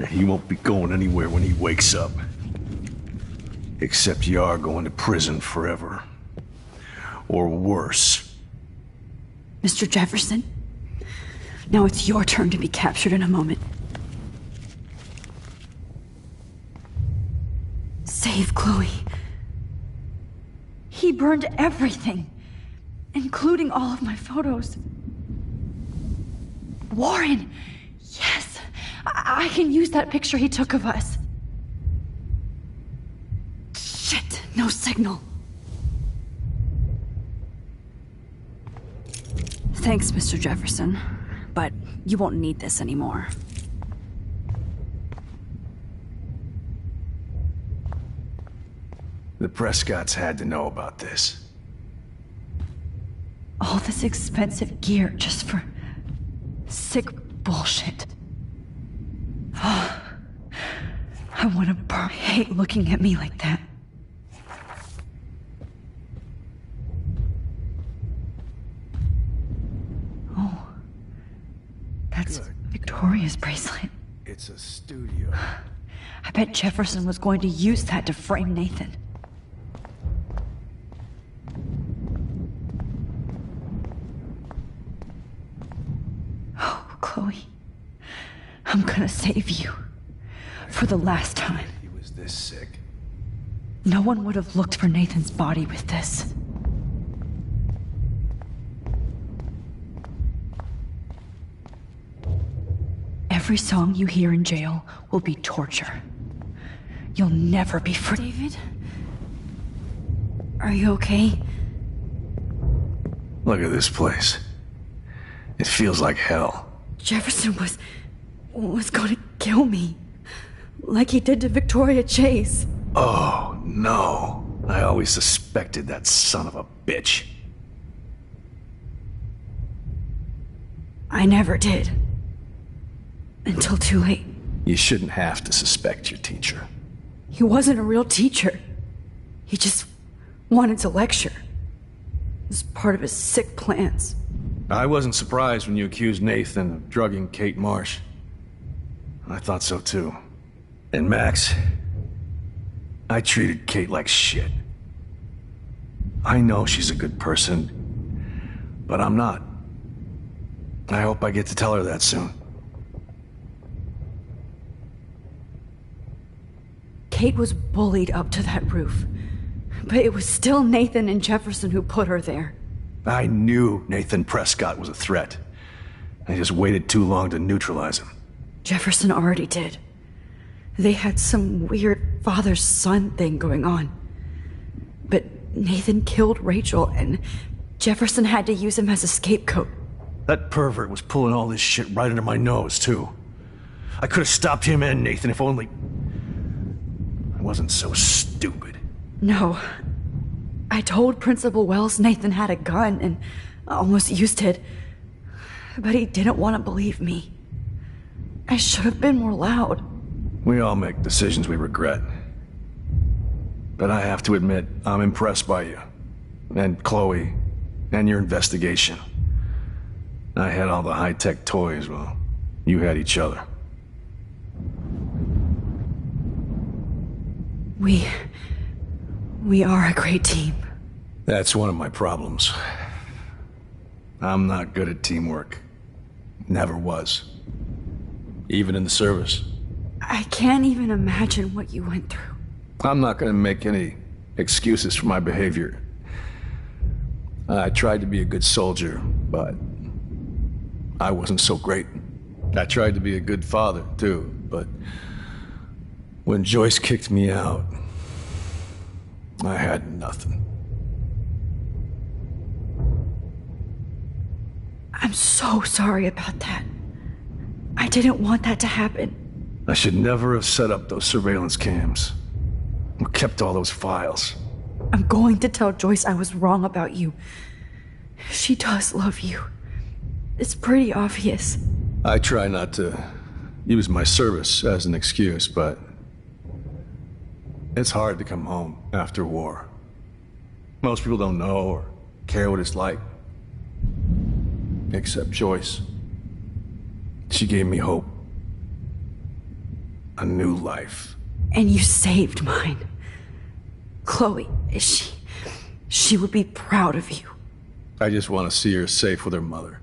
He won't be going anywhere when he wakes up. Except you are going to prison forever. Or worse. Mr. Jefferson, now it's your turn to be captured in a moment. Save Chloe. He burned everything, including all of my photos. Warren! Yes! I can use that picture he took of us. Shit, no signal. Thanks, Mr. Jefferson, but you won't need this anymore. The Prescotts had to know about this. All this expensive gear just for sick bullshit. I want to burn. I hate looking at me like that. Oh, that's Victoria's bracelet. It's a studio. I bet Jefferson was going to use that to frame Nathan. Oh, Chloe. I'm gonna save you. For the last time. He was this sick. No one would have looked for Nathan's body with this. Every song you hear in jail will be torture. You'll never be free. David? Are you okay? Look at this place. It feels like hell. Jefferson was gonna kill me. Like he did to Victoria Chase. Oh, no. I always suspected that son of a bitch. I never did. Until too late. You shouldn't have to suspect your teacher. He wasn't a real teacher. He just wanted to lecture. It was part of his sick plans. I wasn't surprised when you accused Nathan of drugging Kate Marsh. I thought so too. And Max, I treated Kate like shit. I know she's a good person, but I'm not. I hope I get to tell her that soon. Kate was bullied up to that roof, but it was still Nathan and Jefferson who put her there. I knew Nathan Prescott was a threat. I just waited too long to neutralize him. Jefferson already did. They had some weird father-son thing going on. But Nathan killed Rachel, and Jefferson had to use him as a scapegoat. That pervert was pulling all this shit right under my nose, too. I could have stopped him and Nathan if only... I wasn't so stupid. No. I told Principal Wells Nathan had a gun and almost used it. But he didn't want to believe me. I should have been more loud. We all make decisions we regret. But I have to admit, I'm impressed by you. And Chloe. And your investigation. I had all the high-tech toys, well, you had each other. We are a great team. That's one of my problems. I'm not good at teamwork. Never was. Even in the service. I can't even imagine what you went through. I'm not gonna make any excuses for my behavior. I tried to be a good soldier, but I wasn't so great. I tried to be a good father, too, but when Joyce kicked me out, I had nothing. I'm so sorry about that. I didn't want that to happen. I should never have set up those surveillance cams. Or kept all those files. I'm going to tell Joyce I was wrong about you. She does love you. It's pretty obvious. I try not to use my service as an excuse, but it's hard to come home after war. Most people don't know or care what it's like. Except Joyce. She gave me hope. A new life. And you saved mine. Chloe, she would be proud of you. I just want to see her safe with her mother.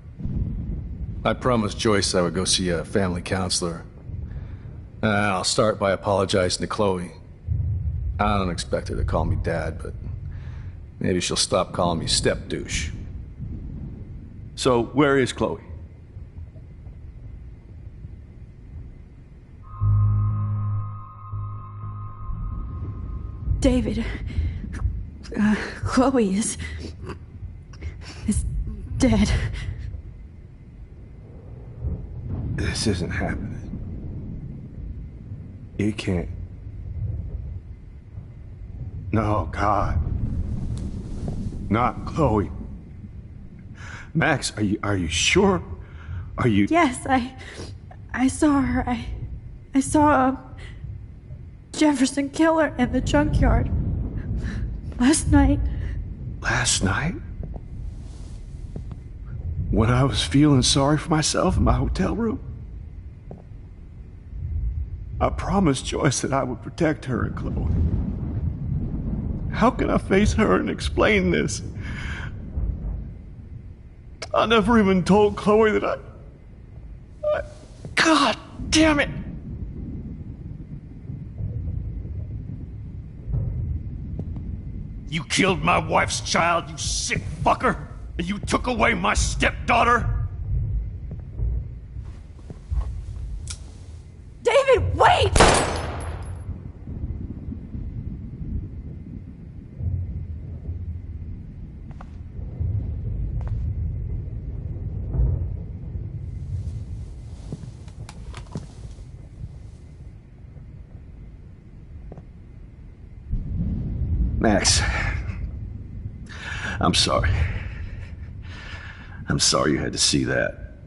I promised Joyce I would go see a family counselor. And I'll start by apologizing to Chloe. I don't expect her to call me Dad, but maybe she'll stop calling me step-douche. So, where is Chloe? David, Chloe is dead. This isn't happening. You can't. No, God. Not Chloe. Max, are you sure? Are you... Yes, I saw her. I saw Jefferson kill her in the junkyard. Last night. Last night? When I was feeling sorry for myself in my hotel room? I promised Joyce that I would protect her and Chloe. How can I face her and explain this? I never even told Chloe that I... God damn it! You killed my wife's child, you sick fucker! And you took away my stepdaughter? David, wait! Max, I'm sorry. I'm sorry you had to see that.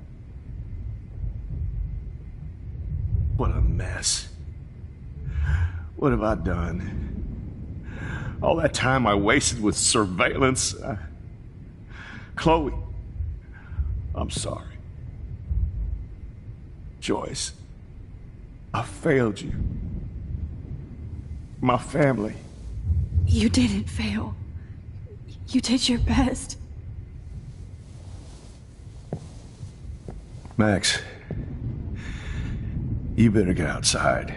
What a mess. What have I done? All that time I wasted with surveillance. Chloe, I'm sorry. Joyce, I failed you. My family. You didn't fail. You did your best. Max, you better get outside.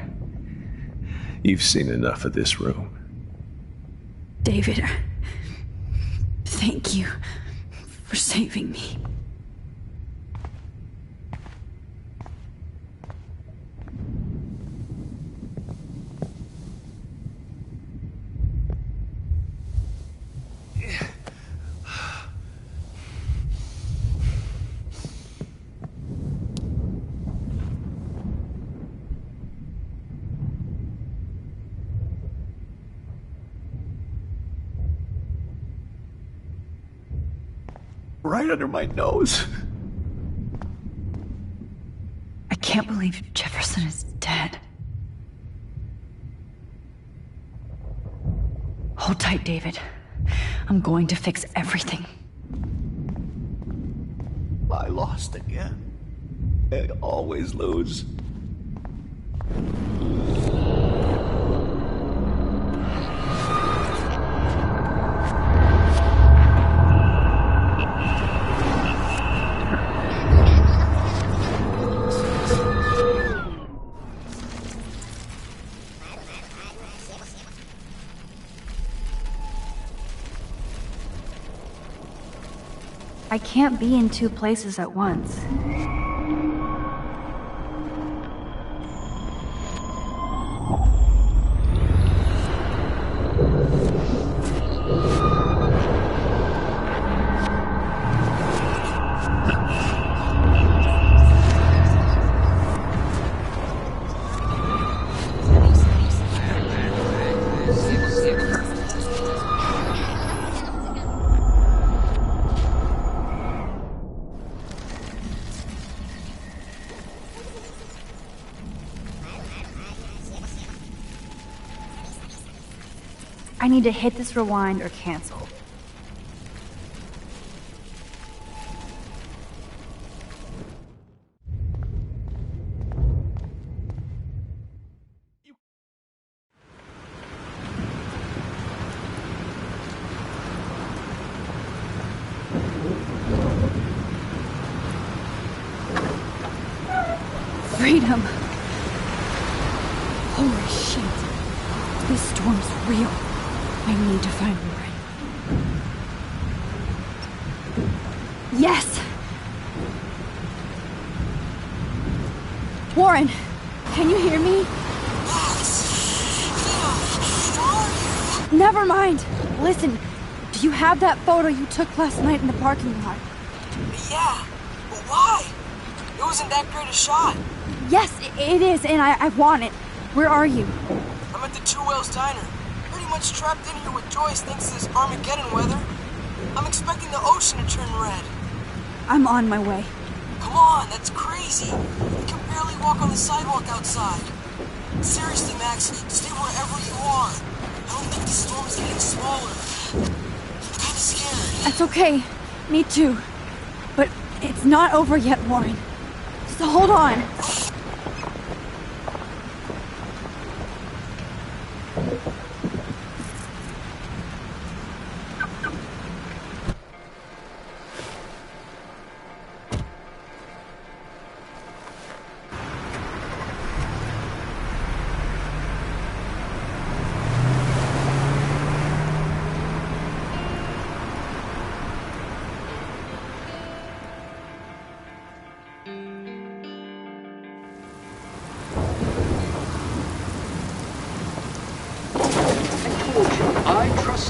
You've seen enough of this room. David, thank you for saving me. Right under my nose. I can't believe Jefferson is dead. Hold tight, David. I'm going to fix everything. I lost again. I always lose. I can't be in two places at once. I need to hit this rewind or cancel. Freedom! Holy shit. This storm's real. I need to find Warren. Yes! Warren, can you hear me? Never mind. Listen, do you have that photo you took last night in the parking lot? Yeah, but why? It wasn't that great a shot. Yes, it is, and I want it. Where are you? I'm at the Two Whales Diner. Pretty much trapped in here with Joyce thanks to this Armageddon weather. I'm expecting the ocean to turn red. I'm on my way. Come on, that's crazy. You can barely walk on the sidewalk outside. Seriously, Max, stay wherever you are. I don't think the storm is getting smaller. I'm kinda scared. That's okay. Me too. But it's not over yet, Warren. So hold on.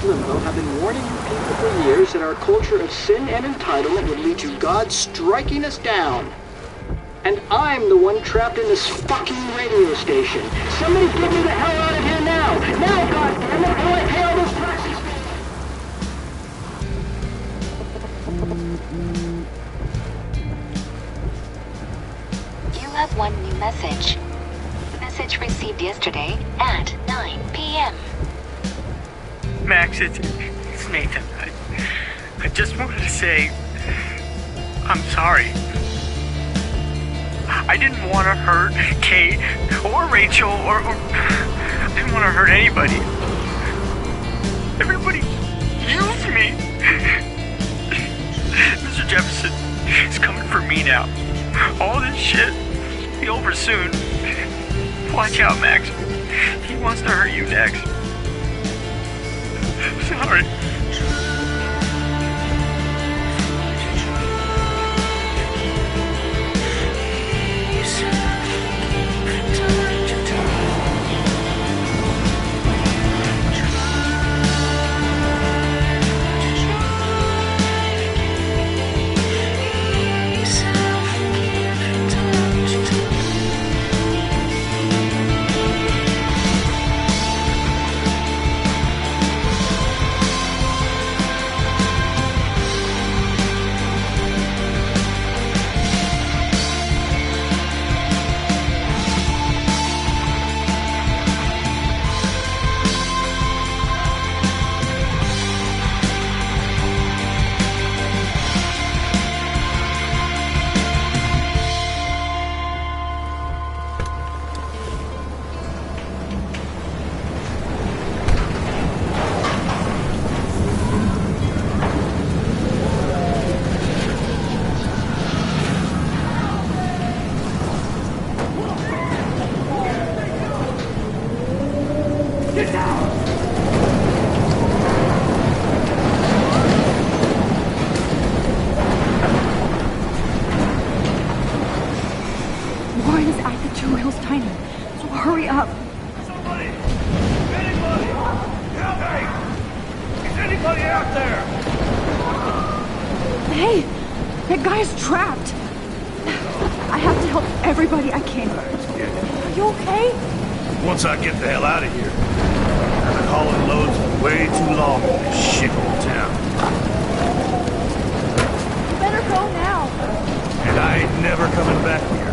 Limbo have been warning you people for years that our culture of sin and entitlement would lead to God striking us down. And I'm the one trapped in this fucking radio station. Somebody get me the hell out of here now! Now, goddammit, or I pay all those taxes! You have one new message. Message received yesterday at 9 p.m. Max, it's Nathan. I just wanted to say, I'm sorry. I didn't want to hurt Kate or Rachel or I didn't want to hurt anybody. Everybody used me. Mr. Jefferson is coming for me now. All this shit will be over soon. Watch out, Max. He wants to hurt you next. Sorry. Once I get the hell out of here. I've been hauling loads for way too long in this shithole town. You better go now. And I ain't never coming back here.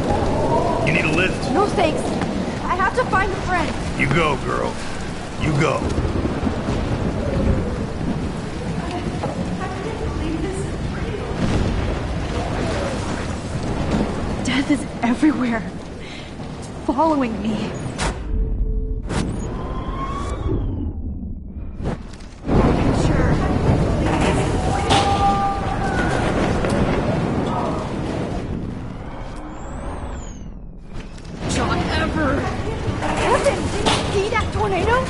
You need a lift? No thanks. I have to find a friend. You go, girl. You go. Death is everywhere. It's following me. John Ever! Kevin, did you see that tornado?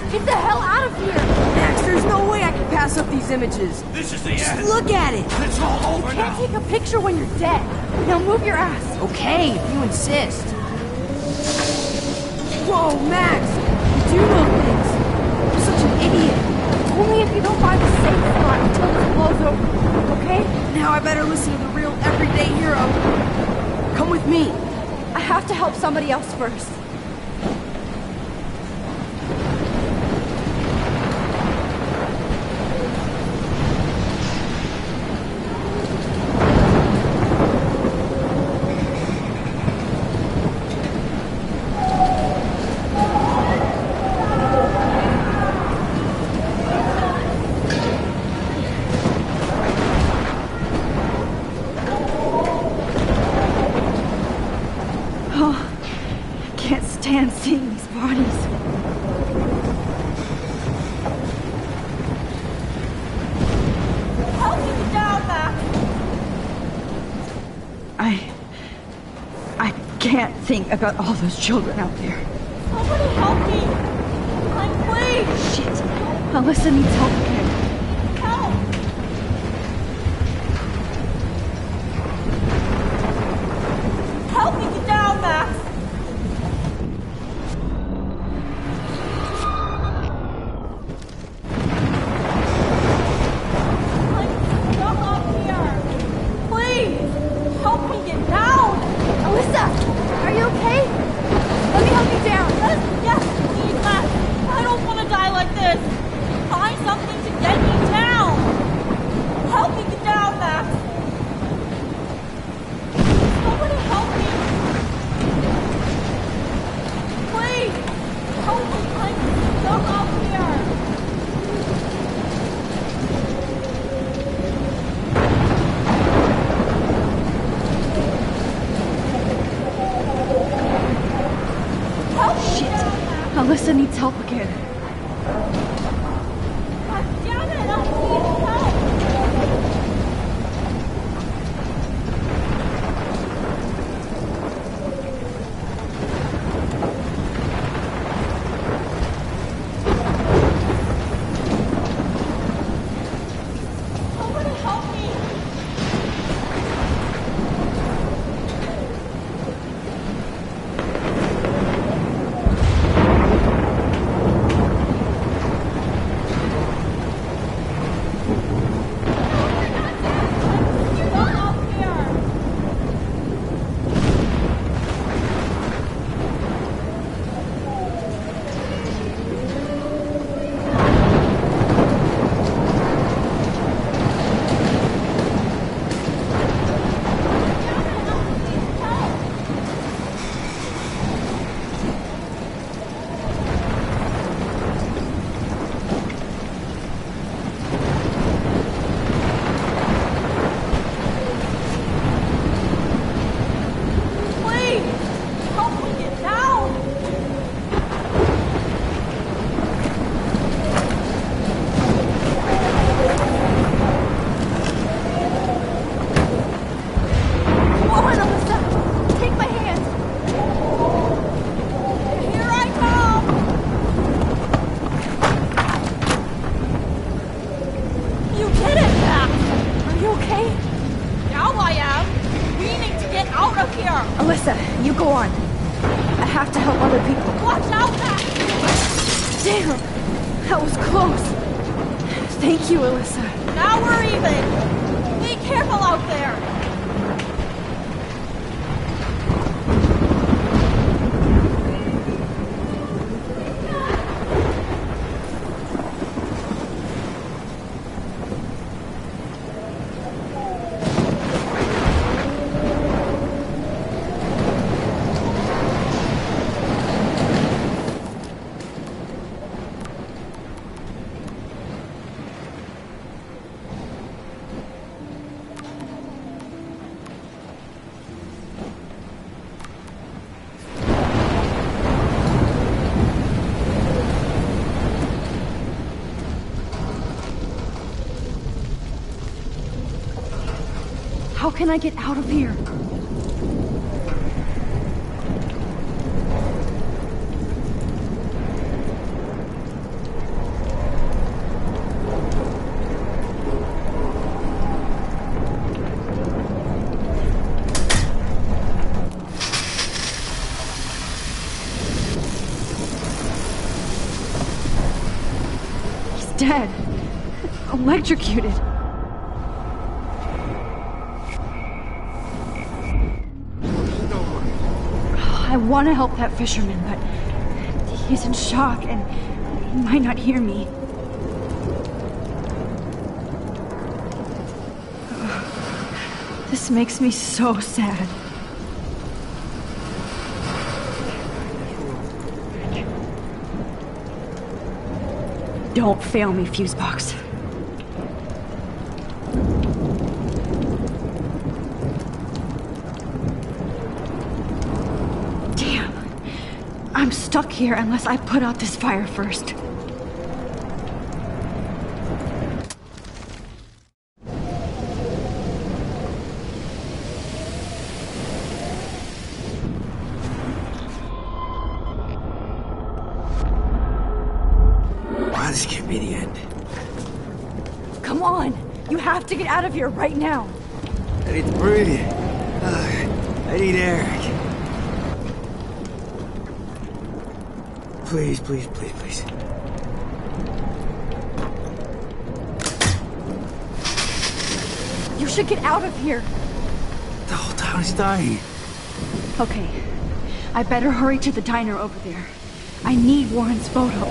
Get the hell out of here! Max, there's no way I can pass up these images. This is the Just end. look at it. It's all over You now. can't take a picture when you're dead. Now move your ass. Okay, if you insist. Whoa, Max! You do know things. You're such an idiot. Only if you don't find a safe spot until this blows over, okay? Now I better listen to the real everyday hero. Come with me. I have to help somebody else first. Oh, I can't stand seeing these bodies. Help me get down, Max! I can't think about all those children out there. Somebody help me! Please! Shit. Alyssa needs help again. Help! Help me get down, Max! Stop up here! Please! Help me get down! Alyssa! Are you okay? Let me help you down! Yes, please, Max! I don't want to die like this! Find something to get me down! Help me get down, Max! Somebody help me! Please! Help me! I'm stuck up here! Help me! Shit. Alyssa needs help again. God damn it! I need help! Somebody help me! Stop up here! Please! Help me get down! Come on, Alyssa! Take my hand! Here I come! You did it, Max! Are you okay? Now I am! We need to get out of here! Alyssa, you go on. I have to help other people. Watch out, Max! Damn! That was close. Thank you, Alyssa. Now we're even! Be careful out there! How can I get out of here? Dead. Electrocuted. I want to help that fisherman, but he's in shock and he might not hear me. This makes me so sad. Don't fail me, Fusebox. Damn. I'm stuck here unless I put out this fire first. This can't be the end. Come on! You have to get out of here right now! I need to breathe. I need air. Please, please, please, please. You should get out of here! The whole town is dying. Okay. I better hurry to the diner over there. I need Warren's photo.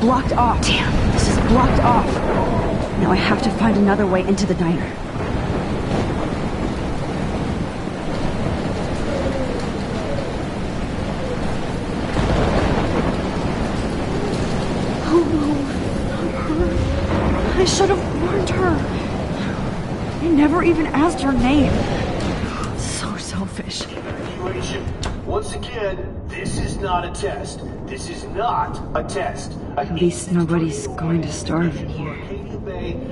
Blocked off. Damn, this is blocked off. Now I have to find another way into the diner. Oh no, not her. I should have warned her. I never even asked her name. So selfish. Once again, this is not a test. This is not a test. At least nobody's going to starve in here.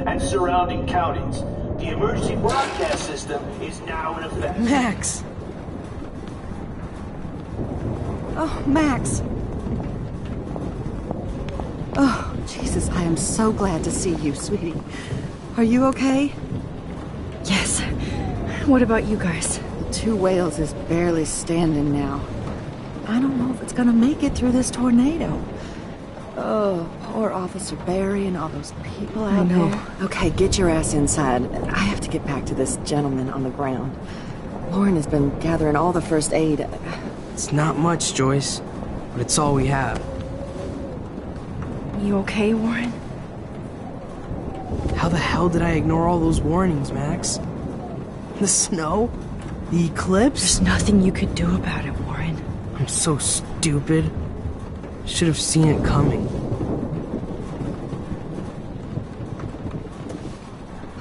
And surrounding counties. The emergency broadcast system is now in effect. Max! Oh, Max! Oh, Jesus, I am so glad to see you, sweetie. Are you okay? Yes. What about you guys? The Two Whales is barely standing now. I don't know if it's gonna make it through this tornado. Oh, poor Officer Barry and all those people out there. Okay, get your ass inside. I have to get back to this gentleman on the ground. Lauren has been gathering all the first aid. It's not much, Joyce, but it's all we have. You okay, Warren? How the hell did I ignore all those warnings, Max? The snow? The eclipse? There's nothing you could do about it, Warren. I'm so stupid. Should have seen it coming.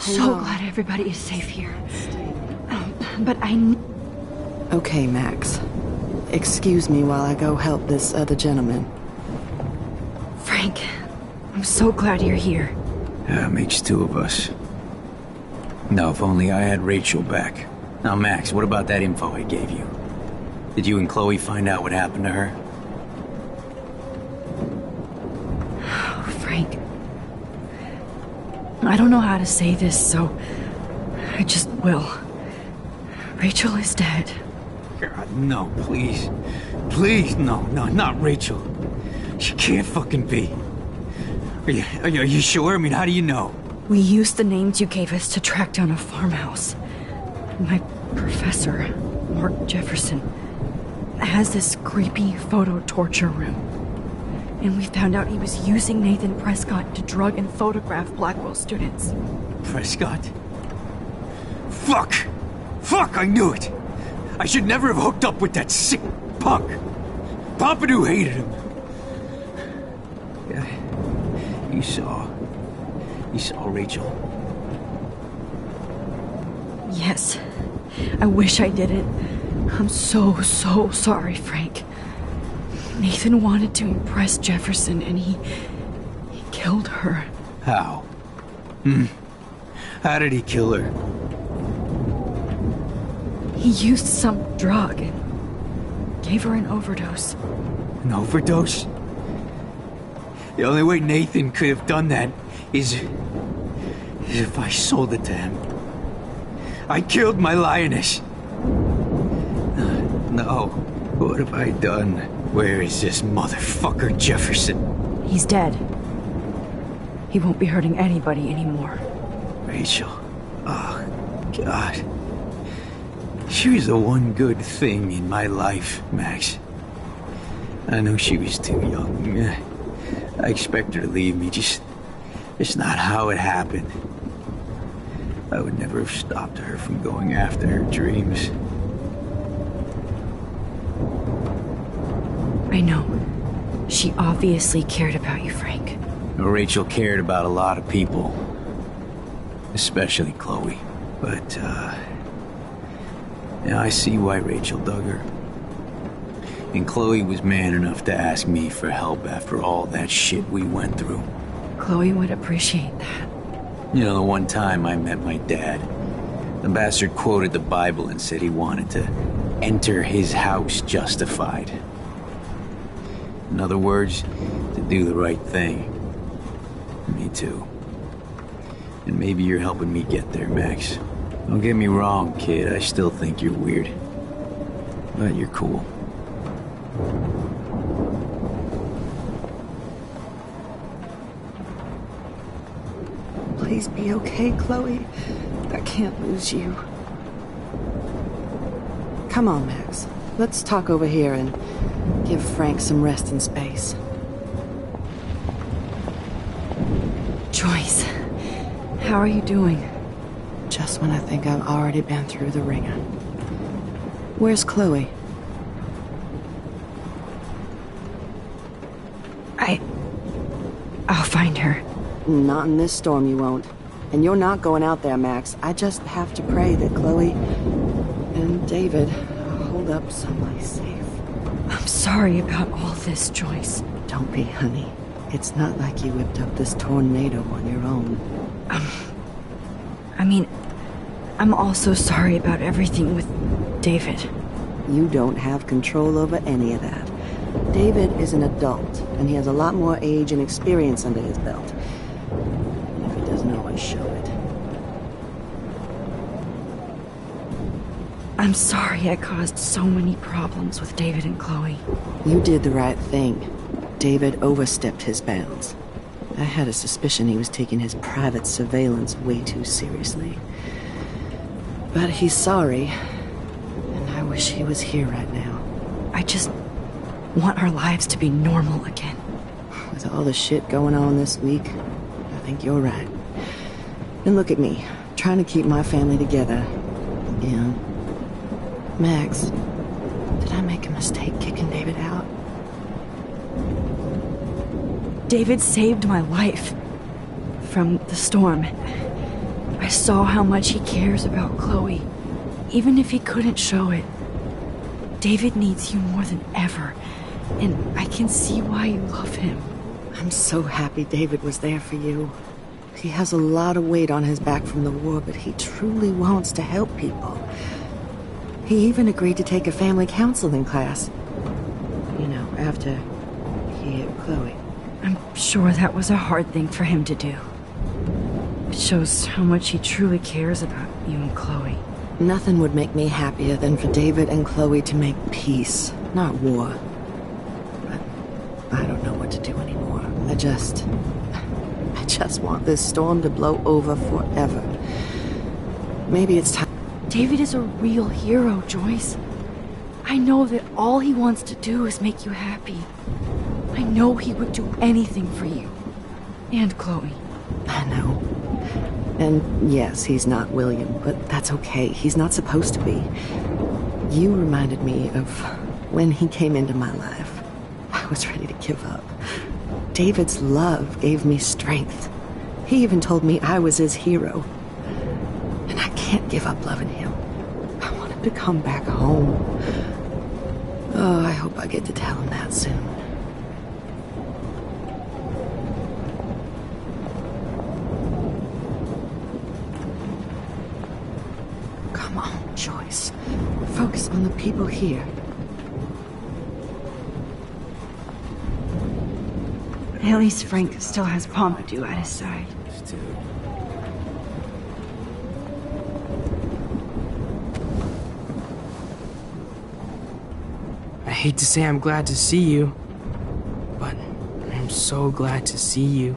So glad everybody is safe here. But Okay, Max. Excuse me while I go help this other gentleman. Frank, I'm so glad you're here. Yeah, makes two of us. No, if only I had Rachel back. Now, Max, what about that info I gave you? Did you and Chloe find out what happened to her? Oh, Frank. I don't know how to say this, so I just will. Rachel is dead. God, no, please. Please, no, not Rachel. She can't fucking be. Are you sure? I mean, how do you know? We used the names you gave us to track down a farmhouse. My professor, Mark Jefferson, has this creepy photo torture room. And we found out he was using Nathan Prescott to drug and photograph Blackwell students. Prescott? Fuck! Fuck, I knew it! I should never have hooked up with that sick punk! Pompidou hated him. Yeah, you saw Rachel. Yes. I wish I didn't. I'm so sorry, Frank. Nathan wanted to impress Jefferson and he killed her. How? How did he kill her? He used some drug and gave her an overdose. An overdose? The only way Nathan could have done that is if I sold it to him. I killed my lioness. No. What have I done? Where is this motherfucker Jefferson? He's dead. He won't be hurting anybody anymore. Rachel. Oh, God. She was the one good thing in my life, Max. I know she was too young. I expect her to leave me, just not how it happened. I would never have stopped her from going after her dreams. I know. She obviously cared about you, Frank. Rachel cared about a lot of people. Especially Chloe. But, yeah, I see why Rachel dug her. And Chloe was man enough to ask me for help after all that shit we went through. Chloe would appreciate that. You know, the one time I met my dad, the bastard quoted the Bible and said he wanted to enter his house justified. In other words, to do the right thing. Me too. And maybe you're helping me get there, Max. Don't get me wrong, kid, I still think you're weird. But you're cool. Please be okay, Chloe. I can't lose you. Come on, Max. Let's talk over here and give Frank some rest and space. Joyce, how are you doing? Just when I think I've already been through the ringer. Where's Chloe? I'll find her. Not in this storm, you won't. And you're not going out there, Max. I just have to pray that Chloe and David hold up someplace safe. I'm sorry about all this, Joyce. Don't be, honey. It's not like you whipped up this tornado on your own. I mean, I'm also sorry about everything with David. You don't have control over any of that. David is an adult, and he has a lot more age and experience under his belt. And if he doesn't always show it. I'm sorry I caused so many problems with David and Chloe. You did the right thing. David overstepped his bounds. I had a suspicion he was taking his private surveillance way too seriously. But he's sorry, and I wish he was here right now. I just want our lives to be normal again. With all the shit going on this week, I think you're right. And look at me, trying to keep my family together. Yeah. Max, did I make a mistake kicking David out? David saved my life from the storm. I saw how much he cares about Chloe, even if he couldn't show it. David needs you more than ever, and I can see why you love him. I'm so happy David was there for you. He has a lot of weight on his back from the war, but he truly wants to help people. He even agreed to take a family counseling class. You know, after he hit Chloe. I'm sure that was a hard thing for him to do. It shows how much he truly cares about you and Chloe. Nothing would make me happier than for David and Chloe to make peace, not war. But I don't know what to do anymore. I just want this storm to blow over forever. Maybe it's time. David is a real hero, Joyce. I know that all he wants to do is make you happy. I know he would do anything for you. And Chloe. I know. And yes, he's not William, but that's okay. He's not supposed to be. You reminded me of when he came into my life. I was ready to give up. David's love gave me strength. He even told me I was his hero. And I can't give up loving him. I want him to come back home. Oh, I hope I get to tell him that soon. Come on, Joyce. Focus on the people here. At least Frank still has Pompidou at his side. I hate to say I'm glad to see you, but I'm so glad to see you.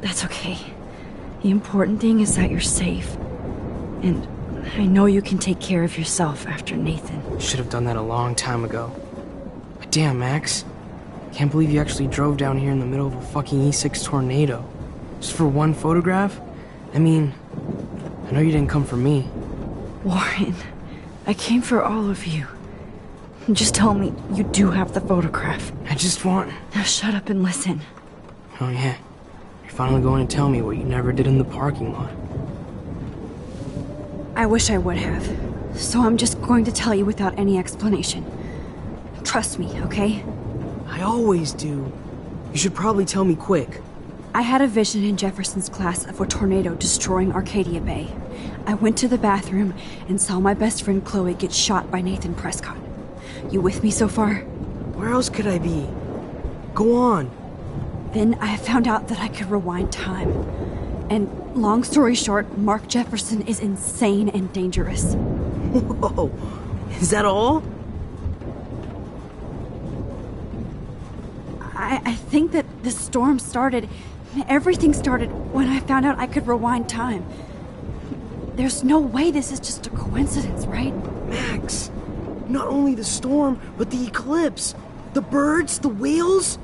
That's okay. The important thing is that you're safe. And I know you can take care of yourself after Nathan. Should have done that a long time ago. But damn, Max. Can't believe you actually drove down here in the middle of a fucking E6 tornado. Just for one photograph? I mean, I know you didn't come for me. Warren, I came for all of you. Just tell me you do have the photograph. I just want... Now shut up and listen. Oh yeah, you're finally going to tell me what you never did in the parking lot. I wish I would have. So I'm just going to tell you without any explanation. Trust me, okay? I always do. You should probably tell me quick. I had a vision in Jefferson's class of a tornado destroying Arcadia Bay. I went to the bathroom and saw my best friend Chloe get shot by Nathan Prescott. You with me so far? Where else could I be? Go on. Then I found out that I could rewind time. And long story short, Mark Jefferson is insane and dangerous. Whoa, is that all? I think that the storm started, everything started when I found out I could rewind time. There's no way this is just a coincidence, right? Max, not only the storm, but the eclipse, the birds, the whales,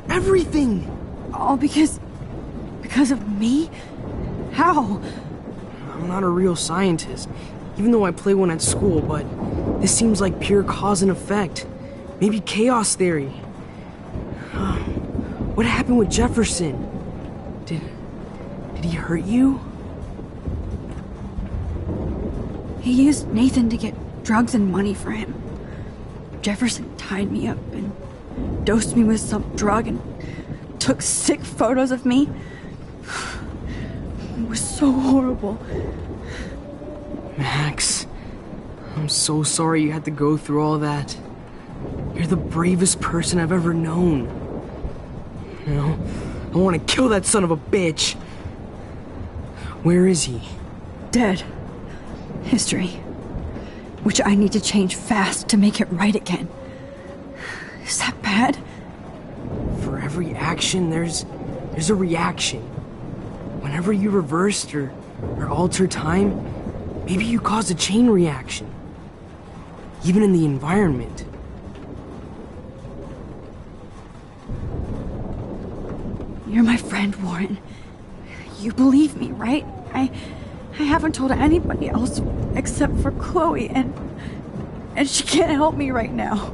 everything. All because of me? How? I'm not a real scientist, even though I play one at school, but this seems like pure cause and effect. Maybe chaos theory. What happened with Jefferson? Did he hurt you? He used Nathan to get drugs and money for him. Jefferson tied me up and dosed me with some drug and took sick photos of me. It was so horrible. Max, I'm so sorry you had to go through all that. You're the bravest person I've ever known. You know, I want to kill that son of a bitch. Where is he? Dead. History. Which I need to change fast to make it right again. Is that bad? For every action, there's a reaction. Whenever you reversed or altered time, maybe you caused a chain reaction. Even in the environment. You're my friend, Warren. You believe me, right? I haven't told anybody else except for Chloe, and she can't help me right now.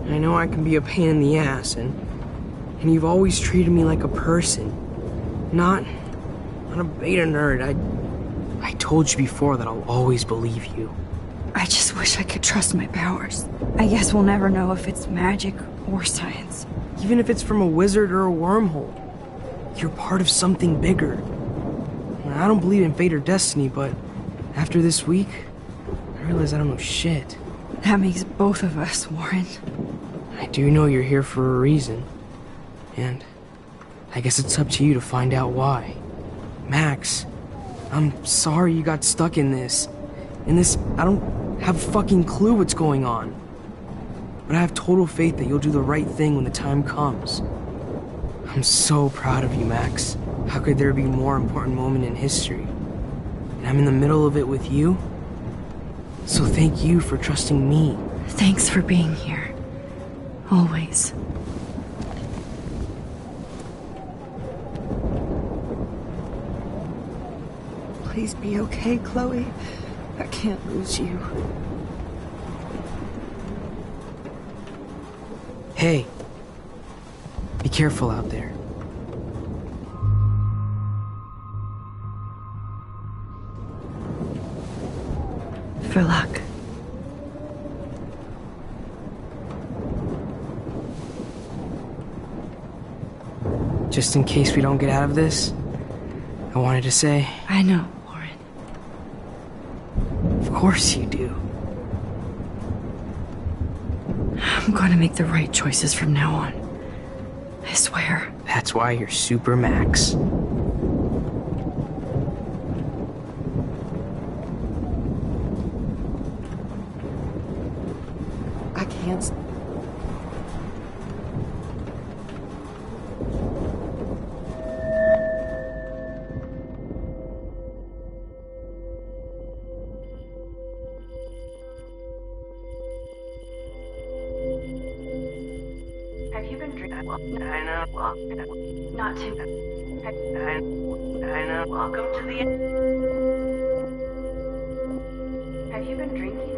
I know I can be a pain in the ass, and you've always treated me like a person. Not a beta nerd. I told you before that I'll always believe you. I just wish I could trust my powers. I guess we'll never know if it's magic or science. Even if it's from a wizard or a wormhole. You're part of something bigger. I don't believe in fate or destiny, but after this week, I realize I don't know shit. That makes both of us, Warren. I do know you're here for a reason. And I guess it's up to you to find out why. Max, I'm sorry you got stuck in this. I don't have a fucking clue what's going on. But I have total faith that you'll do the right thing when the time comes. I'm so proud of you, Max. How could there be a more important moment in history? And I'm in the middle of it with you. So thank you for trusting me. Thanks for being here. Always. Please be okay, Chloe. I can't lose you. Hey. Be careful out there. For luck. Just in case we don't get out of this, I wanted to say... I know, Warren. Of course you do. I'm going to make the right choices from now on. I swear. That's why you're Super Max. I can't... Have you been drinking? I know. Not too. I know. Welcome to the. Have you been drinking?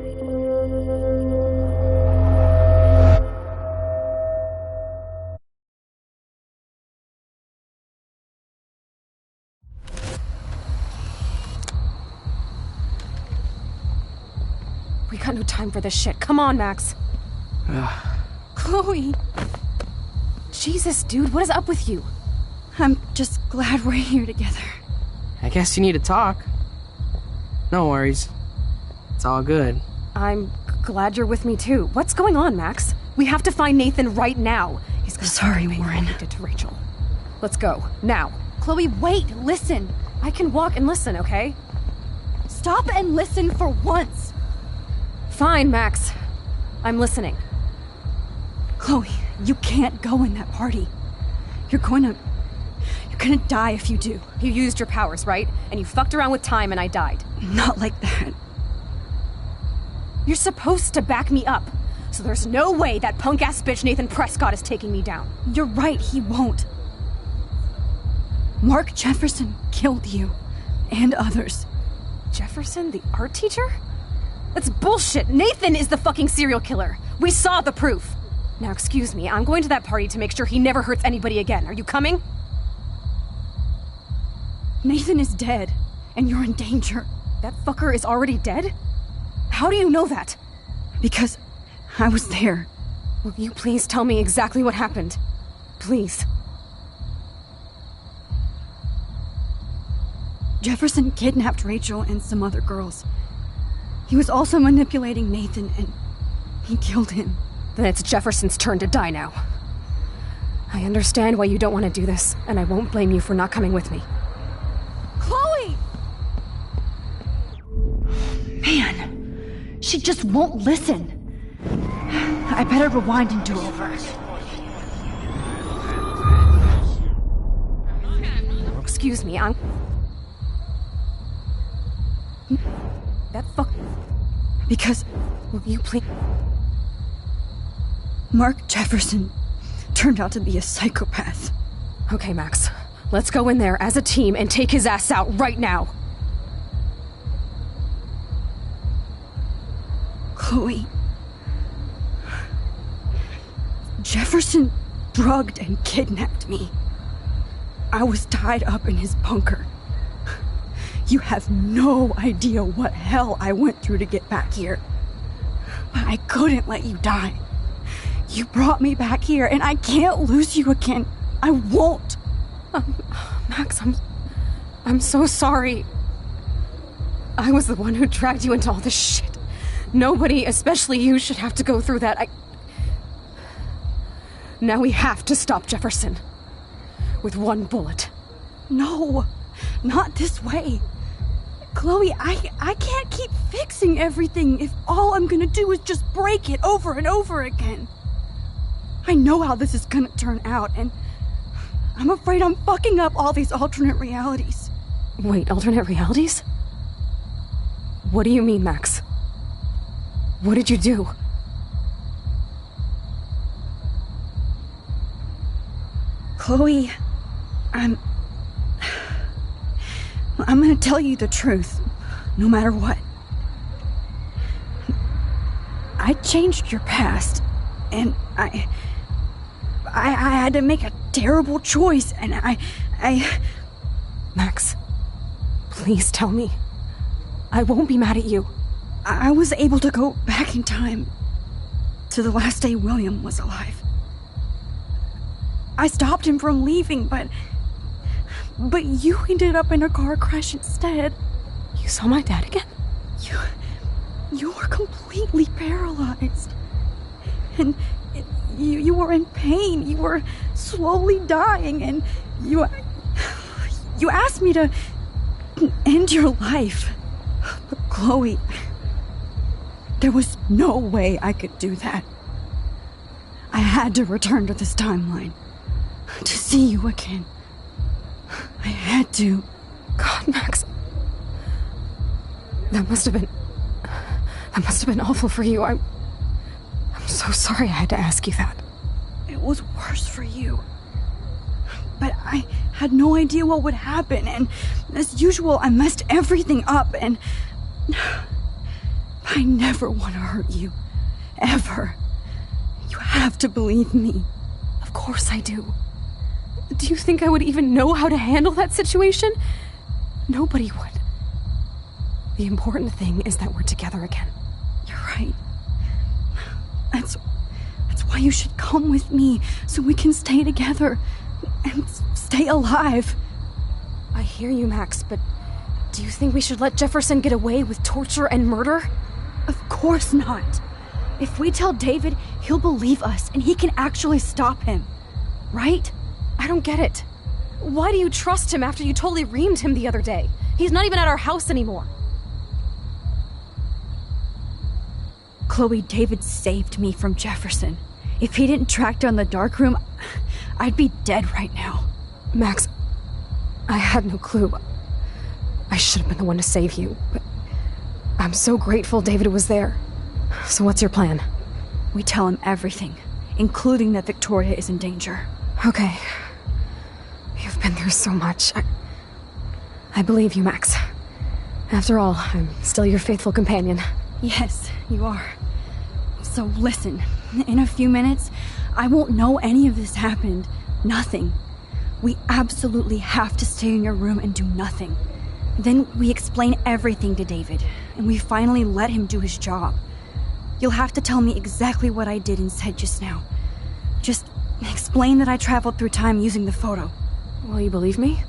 We got no time for this shit. Come on, Max. Chloe. Jesus, dude, what is up with you? I'm just glad we're here together. I guess you need to talk. No worries. It's all good. I'm glad you're with me too. What's going on, Max? We have to find Nathan right now. He's gonna Sorry, Warren. He did to Rachel. Let's go now. Chloe, wait, listen. I can walk and listen, okay? Stop and listen for once. Fine, Max. I'm listening. Chloe, you can't go in that party. You're gonna die if you do. You used your powers, right? And you fucked around with time and I died. Not like that. You're supposed to back me up. So there's no way that punk-ass bitch Nathan Prescott is taking me down. You're right, he won't. Mark Jefferson killed you. And others. Jefferson, the art teacher? That's bullshit. Nathan is the fucking serial killer. We saw the proof. Now, excuse me, I'm going to that party to make sure he never hurts anybody again. Are you coming? Nathan is dead, and you're in danger. That fucker is already dead? How do you know that? Because I was there. Will you please tell me exactly what happened? Please. Jefferson kidnapped Rachel and some other girls. He was also manipulating Nathan, and he killed him. Then it's Jefferson's turn to die now. I understand why you don't want to do this, and I won't blame you for not coming with me. Chloe! Man, she just won't listen. I better rewind and do over. Excuse me, I'm... That fuck... Because... Will you please... Mark Jefferson turned out to be a psychopath. Okay, Max. Let's go in there as a team and take his ass out right now. Chloe. Jefferson drugged and kidnapped me. I was tied up in his bunker. You have no idea what hell I went through to get back here. But I couldn't let you die. You brought me back here, and I can't lose you again. I won't. Max, I'm so sorry. I was the one who dragged you into all this shit. Nobody, especially you, should have to go through that. Now we have to stop Jefferson. With one bullet. No, not this way. Chloe, I can't keep fixing everything if all I'm gonna do is just break it over and over again. I know how this is gonna turn out, and I'm afraid I'm fucking up all these alternate realities. Wait, alternate realities? What do you mean, Max? What did you do? Chloe, I'm gonna tell you the truth, no matter what. I changed your past, and I had to make a terrible choice, and I... Max, please tell me. I won't be mad at you. I was able to go back in time to the last day William was alive. I stopped him from leaving, but you ended up in a car crash instead. You saw my dad again? You were completely paralyzed. And you were in pain. You were slowly dying, and you asked me to end your life. But Chloe, there was no way I could do that. I had to return to this timeline to see you again. I had to. God, Max. That must have been awful for you. I'm so sorry I had to ask you that. It was worse for you. But I had no idea what would happen, and as usual, I messed everything up, and I never want to hurt you. Ever. You have to believe me. Of course I do. Do you think I would even know how to handle that situation? Nobody would. The important thing is that we're together again. You're right. That's why you should come with me, so we can stay together and stay alive. I hear you, Max, but do you think we should let Jefferson get away with torture and murder? Of course not. If we tell David, he'll believe us, and he can actually stop him. Right? I don't get it. Why do you trust him after you totally reamed him the other day? He's not even at our house anymore. Chloe, David saved me from Jefferson. If he didn't track down the dark room, I'd be dead right now. Max, I had no clue. I should have been the one to save you, but I'm so grateful David was there. So what's your plan? We tell him everything, including that Victoria is in danger. Okay. You've been through so much. I believe you, Max. After all, I'm still your faithful companion. Yes, you are. So listen, in a few minutes, I won't know any of this happened. Nothing. We absolutely have to stay in your room and do nothing. Then we explain everything to David, and we finally let him do his job. You'll have to tell me exactly what I did and said just now. Just explain that I traveled through time using the photo. Will you believe me?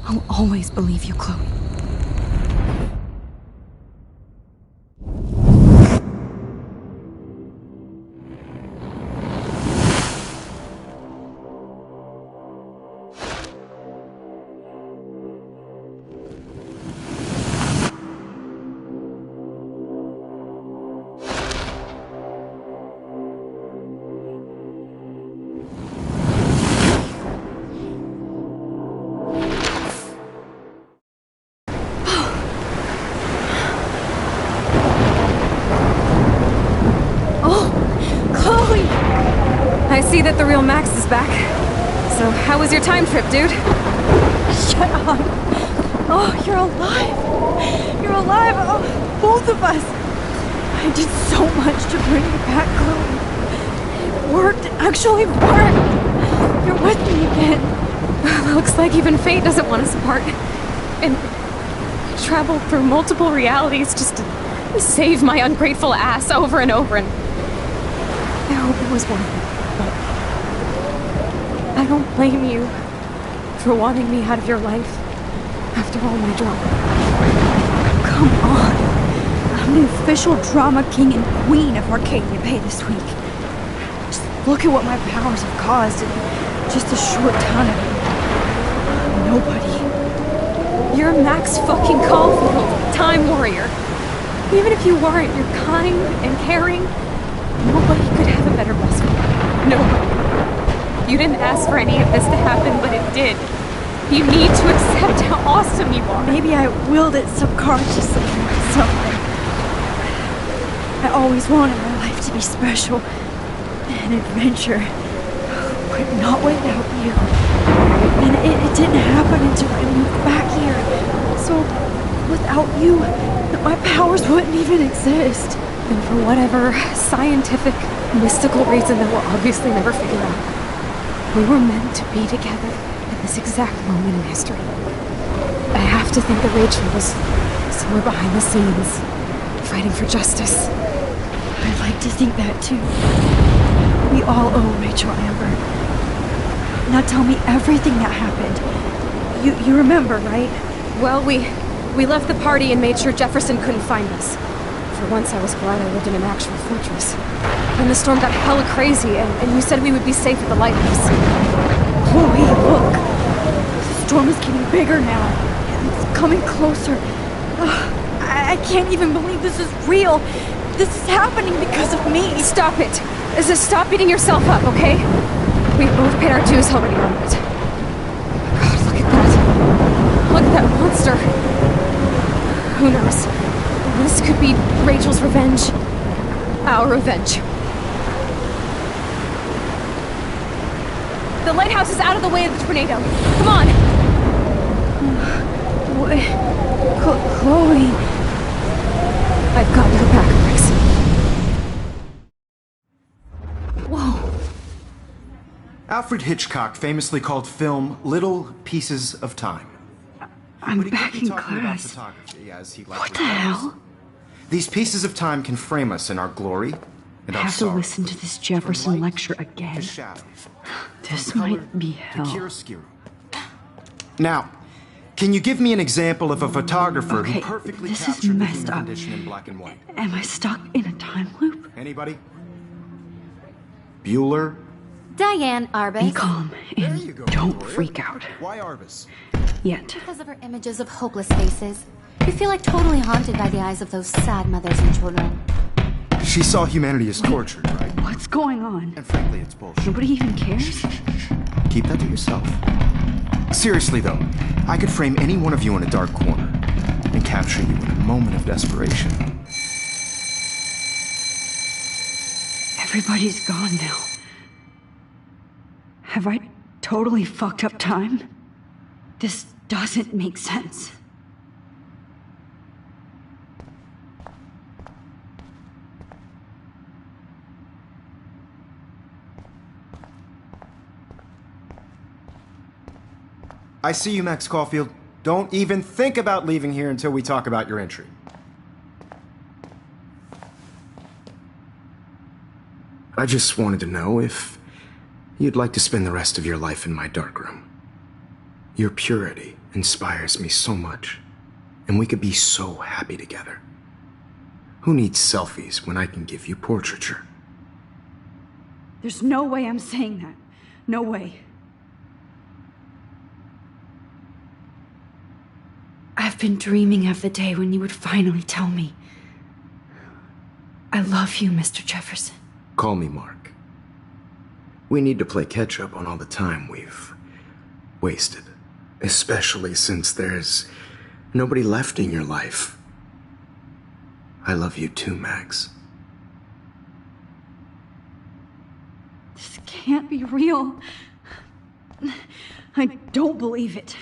I'll always believe you, Chloe. I see that the real Max is back. So, how was your time trip, dude? Shut up! Oh, you're alive! You're alive! Oh, both of us! I did so much to bring you back, Chloe. It worked. It actually worked! You're with me again. Looks like even fate doesn't want us apart. And we traveled through multiple realities just to save my ungrateful ass over and over, and I hope it was worth it. I don't blame you for wanting me out of your life after all my drama. Come on. I'm the official drama king and queen of Arcadia Bay this week. Just look at what my powers have caused in just a short time. Nobody. You're Max fucking Caulfield, Time Warrior. Even if you weren't, you're kind and caring. Nobody could have a better best friend. Nobody. You didn't ask for any of this to happen, but it did. You need to accept how awesome you are. Maybe I willed it subconsciously to myself. I always wanted my life to be special. An adventure. But not without you. And it didn't happen until I moved back here. So, without you, my powers wouldn't even exist. And for whatever scientific, mystical reason that we'll obviously never figure out, we were meant to be together at this exact moment in history. I have to think that Rachel was somewhere behind the scenes, fighting for justice. I'd like to think that too. We all owe Rachel Amber. Now tell me everything that happened. You remember, right? Well, we left the party and made sure Jefferson couldn't find us. For once, I was glad I lived in an actual fortress. Then the storm got hella crazy, and you said we would be safe at the lighthouse. Chloe, look! The storm is getting bigger now. It's coming closer. I can't even believe this is real. This is happening because of me. Stop it! Stop beating yourself up, okay? We both paid our dues already on it. God, look at that. Look at that monster. Who knows? This could be Rachel's revenge. Our revenge. The lighthouse is out of the way of the tornado. Come on! Chloe... I've got your back, Max. Whoa. Alfred Hitchcock famously called film little pieces of time. I'm back in class. What the hell? These pieces of time can frame us in our glory and I our have to sorrow. listen to this Jefferson lecture again. This might be hell. Now, can you give me an example of a photographer who Okay, perfectly this is captured the messed human up. condition in black and white? Am I stuck in a time loop? Anybody? Bueller? Diane Arbus. Be calm and don't freak out. Why Arbus? Yet. Because of her images of hopeless faces. You feel like totally haunted by the eyes of those sad mothers and children. She saw humanity as tortured, right? What's going on? And frankly, it's bullshit. Nobody even cares? Keep that to yourself. Seriously, though, I could frame any one of you in a dark corner and capture you in a moment of desperation. Everybody's gone now. Have I totally fucked up time? This doesn't make sense. I see you, Max Caulfield. Don't even think about leaving here until we talk about your entry. I just wanted to know if you'd like to spend the rest of your life in my darkroom. Your purity inspires me so much, and we could be so happy together. Who needs selfies when I can give you portraiture? There's no way I'm saying that. No way. I've been dreaming of the day when you would finally tell me. I love you, Mr. Jefferson. Call me Mark. We need to play catch-up on all the time we've wasted. Especially since there's nobody left in your life. I love you too, Max. This can't be real. I don't believe it.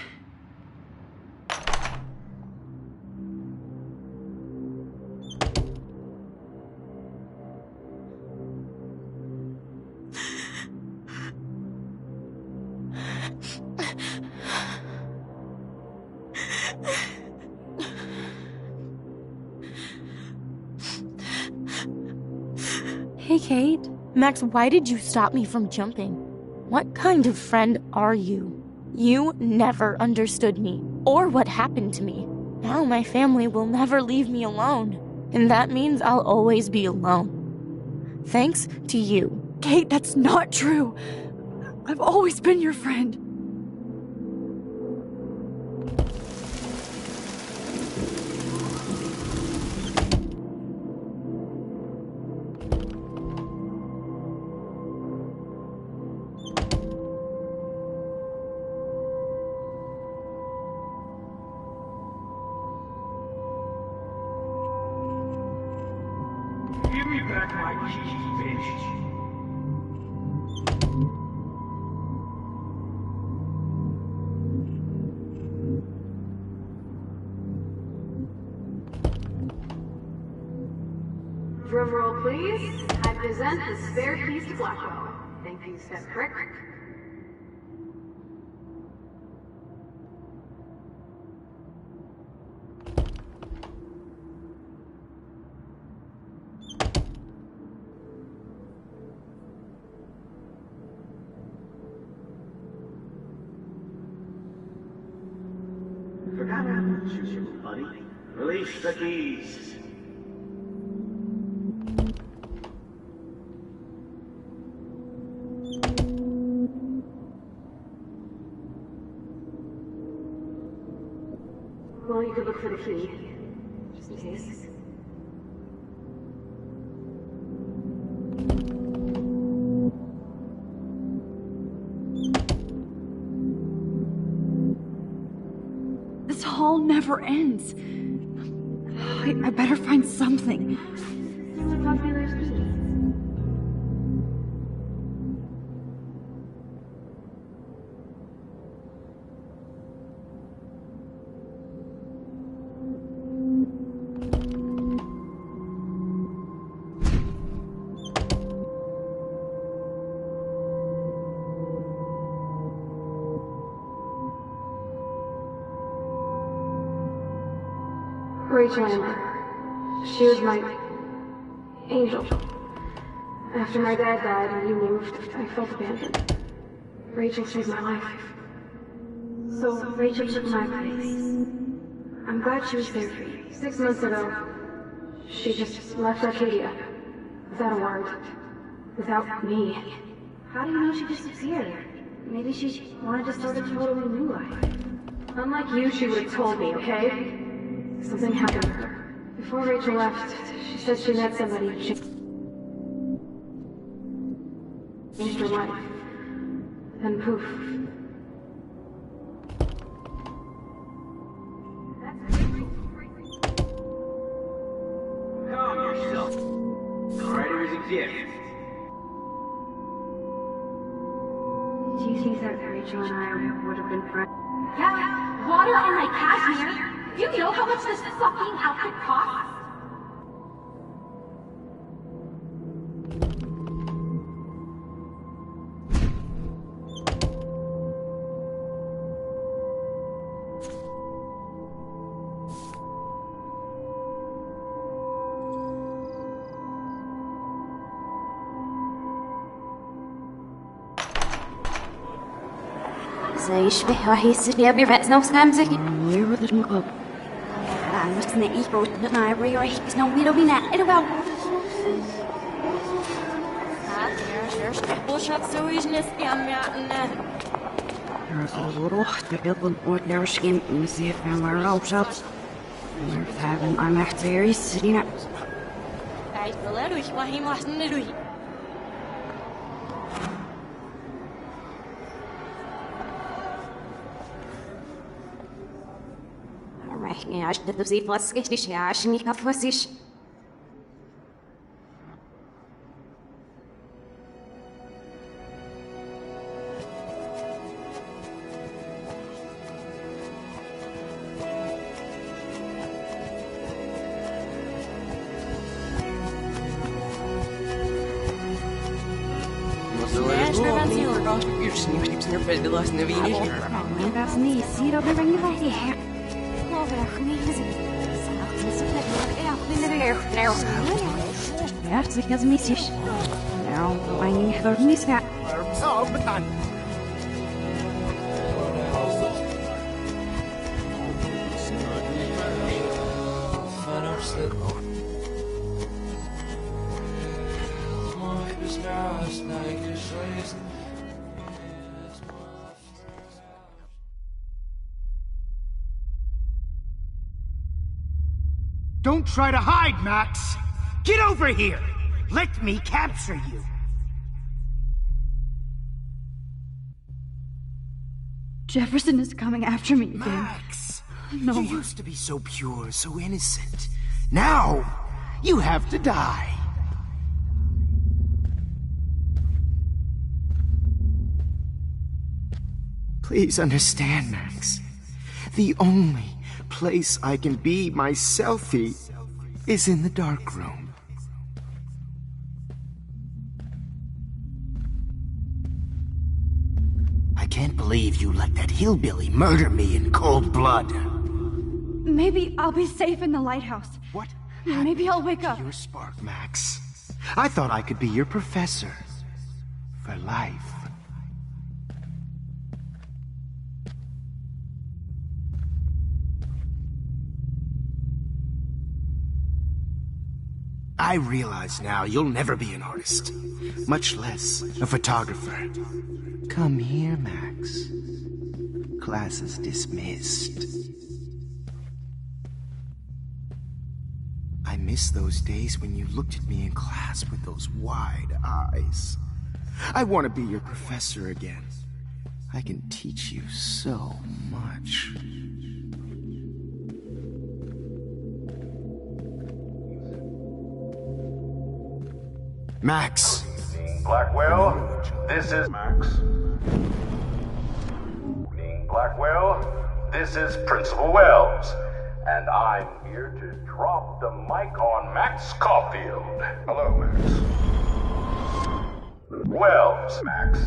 Hey, Kate. Max, why did you stop me from jumping? What kind of friend are you? You never understood me, or what happened to me. Now my family will never leave me alone, and that means I'll always be alone. Thanks to you. Kate, that's not true. I've always been your friend. Give me back my key, bitch. Drum roll, please. I present the spare keys to Blackwell. Thank you, Step Crick. Forgot how to shoot you, buddy. Release the keys. Well, you could look for the key. Just in case. This hall never ends. I better find something. Rachel Amber. She was my angel. After my dad died and you moved, I felt abandoned. Rachel saved my life. So Rachel took my place. I'm glad she was there for you. 6 months ago, she just left Arcadia. Without a word. Without me. How do you know she disappeared? Maybe she wanted to start a totally new life. Unlike you, she would have told me, okay? Something happened to her. Before Rachel left, she said she met somebody who changed her life. Then poof. Calm yourself. The writer is a gift. Do you think that Rachel and I would have been friends? Yeah, water on my cashmere. Do you know how much this fucking outfit costs? زي يشبه راح يصير يبي رأس نفس نمزك يرد المقاب أنا مستني يبرد نطلع بري راح يسنو ميلو بينا إلو باو الروح تقضن وتلرشكين مسيف عن الروشات مرتابن I'm echt very serena. Hij wil er ruhig, maar hij mag niet ruhig. Ja, ich dachte, sie was richtig, ja, ich nicht auf was ich. Das nie, sie doch nicht her. Herzlich, das mäßig. now. I need to miss that. Don't try to hide, Max! Get over here! Let me capture you! Jefferson is coming after me again. Max! No. You used to be so pure, so innocent. Now, you have to die. Please understand, Max. The only place I can be my selfie is in the dark room. I can't believe you let that hillbilly murder me in cold blood. Maybe I'll be safe in the lighthouse. What? Maybe I'll wake up. Your spark, Max. I thought I could be your professor. For life. I realize now you'll never be an artist, much less a photographer. Come here, Max. Class is dismissed. I miss those days when you looked at me in class with those wide eyes. I want to be your professor again. I can teach you so much. Max. Blackwell, this is Max. Blackwell, this is Principal Wells, and I'm here to drop the mic on Max Caulfield. Hello, Max. Wells, Max.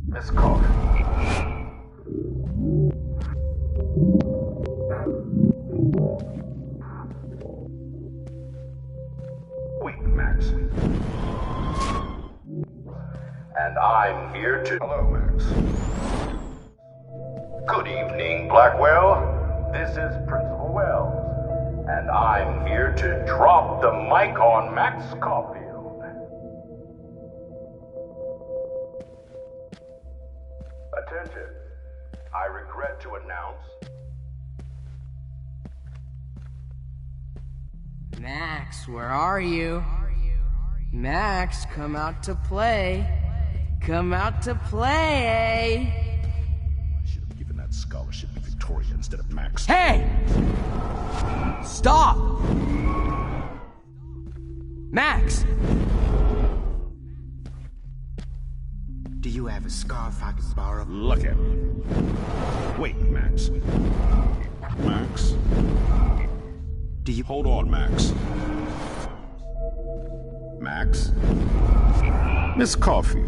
Miss Caulfield. Max. And I'm here to... Hello, Max. Good evening, Blackwell. This is Principal Wells. And I'm here to drop the mic on Max Caulfield. Attention. I regret to announce... Max, where are you? Max, come out to play. Come out to play. I should have given that scholarship to Victoria instead of Max. Hey! Stop! Max! Do you have a scarf I can borrow? Look at me. Wait, Max. Max? Do you... Hold on, Max. Max? Miss Caulfield.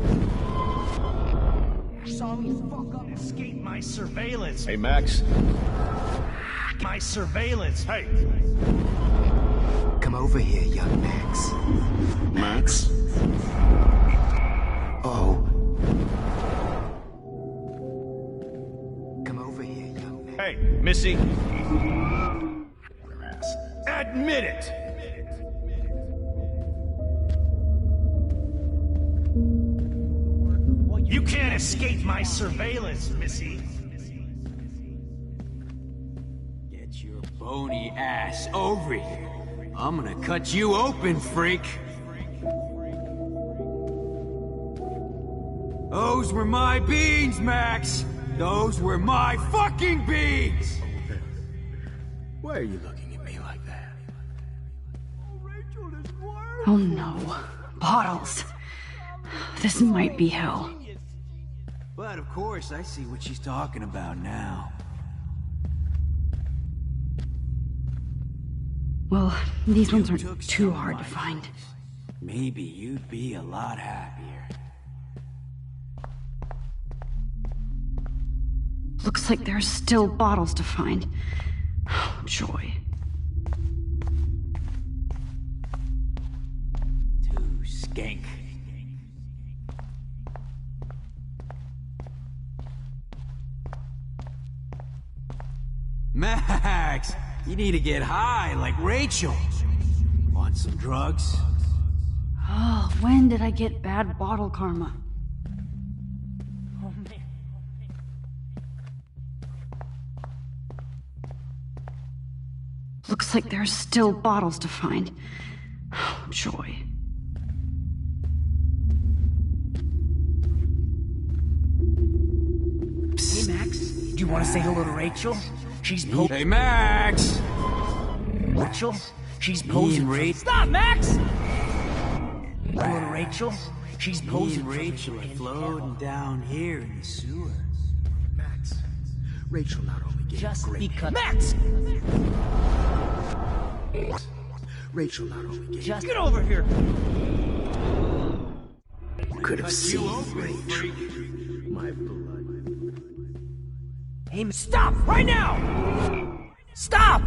Saw me fuck up, escape my surveillance. Hey, Max. My surveillance. Hey. Come over here, young Max. Max? Oh. Come over here, young Max. Hey, Missy. Admit it! You can't escape my surveillance, Missy. Get your bony ass over here. I'm gonna cut you open, freak. Those were my beans, Max. Those were my fucking beans. Why are you looking at me like that? Oh no. Bottles. This might be hell. But of course, I see what she's talking about now. Well, these ones aren't too hard to find. Maybe you'd be a lot happier. Looks like there's still bottles to find. Oh, joy. skank. Max, you need to get high like Rachel. Want some drugs? Oh, when did I get bad bottle karma? Looks like there's still bottles to find. Oh, joy. Hey, Max, do you want to say hello to Rachel? She's Hey, Max! Rachel? She's posing. Stop, Max! Hello to Rachel? She's posing. Rachel are floating down here in the sewer. Max, Rachel not only gave Just great because. Max! Rachel not only gave Just get over here. could have seen Rachel. My blood. Hey, stop right now! Stop!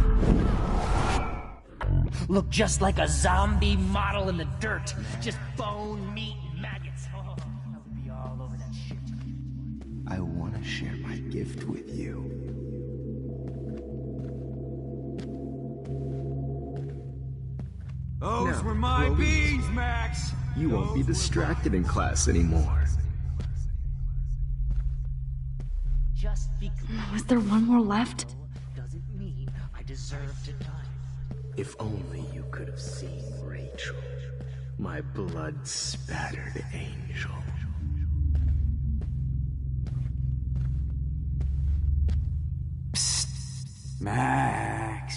Look just like a zombie model in the dirt. Just bone, meat, and maggots. Oh, that would be all over that shit. I want to share my gift with you. Those Now, were my Chloe, beans, Max! You won't be distracted in class anymore. Just because. Is there one more left? Doesn't mean I deserve to die. If only you could have seen Rachel, my blood-spattered angel. Psst, Max.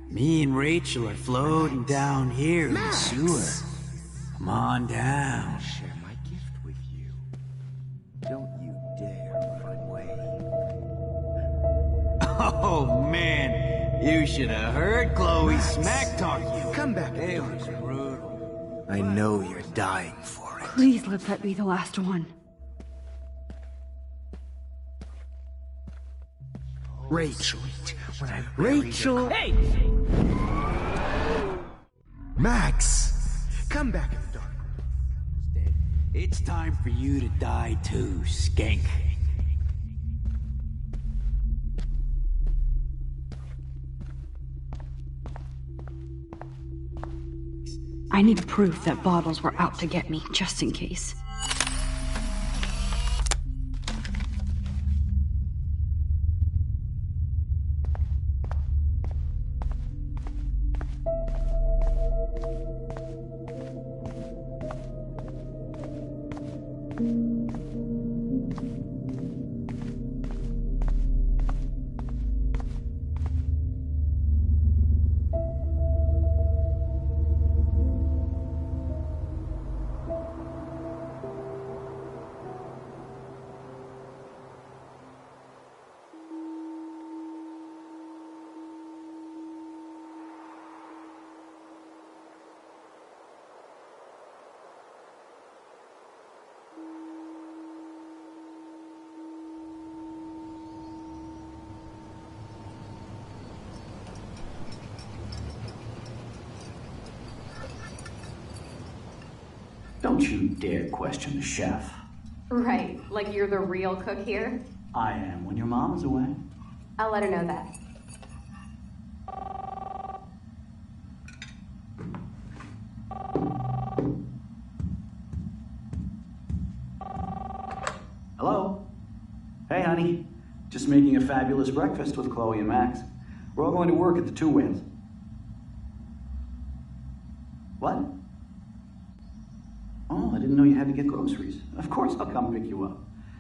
Me and Rachel are floating down here Max. in the sewer. Come on down. Share my gift with you. Don't you dare run away. Oh, man. You should have heard Chloe smack talk you. Come back. It was brutal. I know you're dying for it. Please let that be the last one. Rachel. When I Rachel. Hey! Max. Come back in the dark room. It's time for you to die too, skank. I need proof that bottles were out to get me, just in case. Don't you dare question the chef. Right, like you're the real cook here? I am when your mom is away. I'll let her know that. Hello? Hey, honey. Just making a fabulous breakfast with Chloe and Max. We're all going to work at the Two Winds. What? Oh, I didn't know you had to get groceries. Of course I'll come pick you up.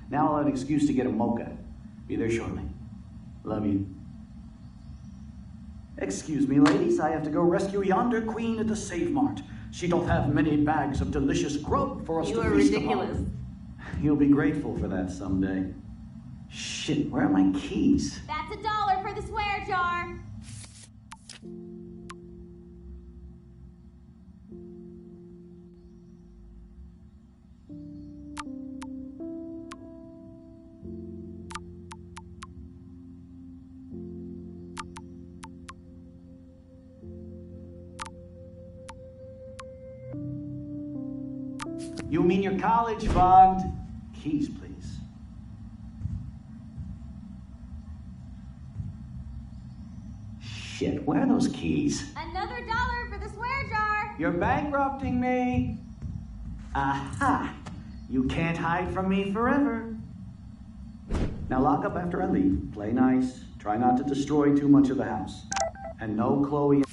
Now I'll have an excuse to get a mocha. Be there shortly. Love you. Excuse me, ladies. I have to go rescue yonder queen at the Save Mart. She doth have many bags of delicious grub for us You to are feast ridiculous. upon. You'll be grateful for that someday. Shit, where are my keys? That's $1 for the swear jar. You mean your college fund? Keys, please. Shit, where are those keys? Another $1 for the swear jar. You're bankrupting me. Aha! You can't hide from me forever. Now lock up after I leave. Play nice. Try not to destroy too much of the house. And no Chloe.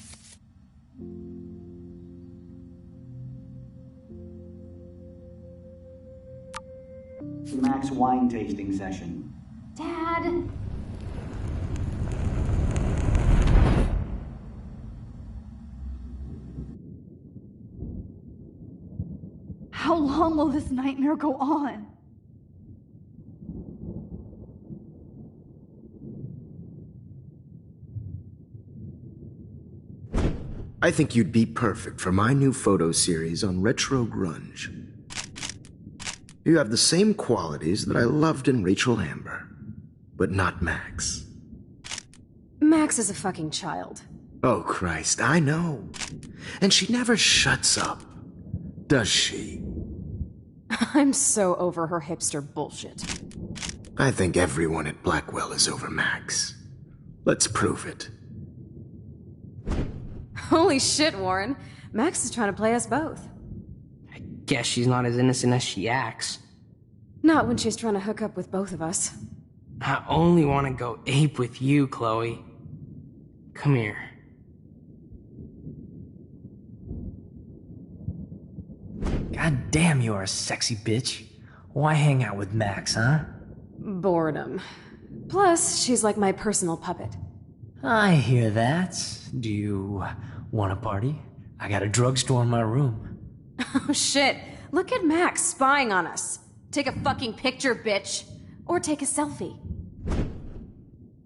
Max wine tasting session. Dad. How long will this nightmare go on? I think you'd be perfect for my new photo series on retro grunge. You have the same qualities that I loved in Rachel Amber, but not Max. Max is a fucking child. Oh, Christ, I know. And she never shuts up, does she? I'm so over her hipster bullshit. I think everyone at Blackwell is over Max. Let's prove it. Holy shit, Warren. Max is trying to play us both. Guess she's not as innocent as she acts. Not when she's trying to hook up with both of us. I only want to go ape with you, Chloe. Come here. God damn, you are a sexy bitch. Why hang out with Max, huh? Boredom. Plus, she's like my personal puppet. I hear that. Do you want a party? I got a drugstore in my room. Oh shit, look at Max spying on us. Take a fucking picture, bitch. Or take a selfie.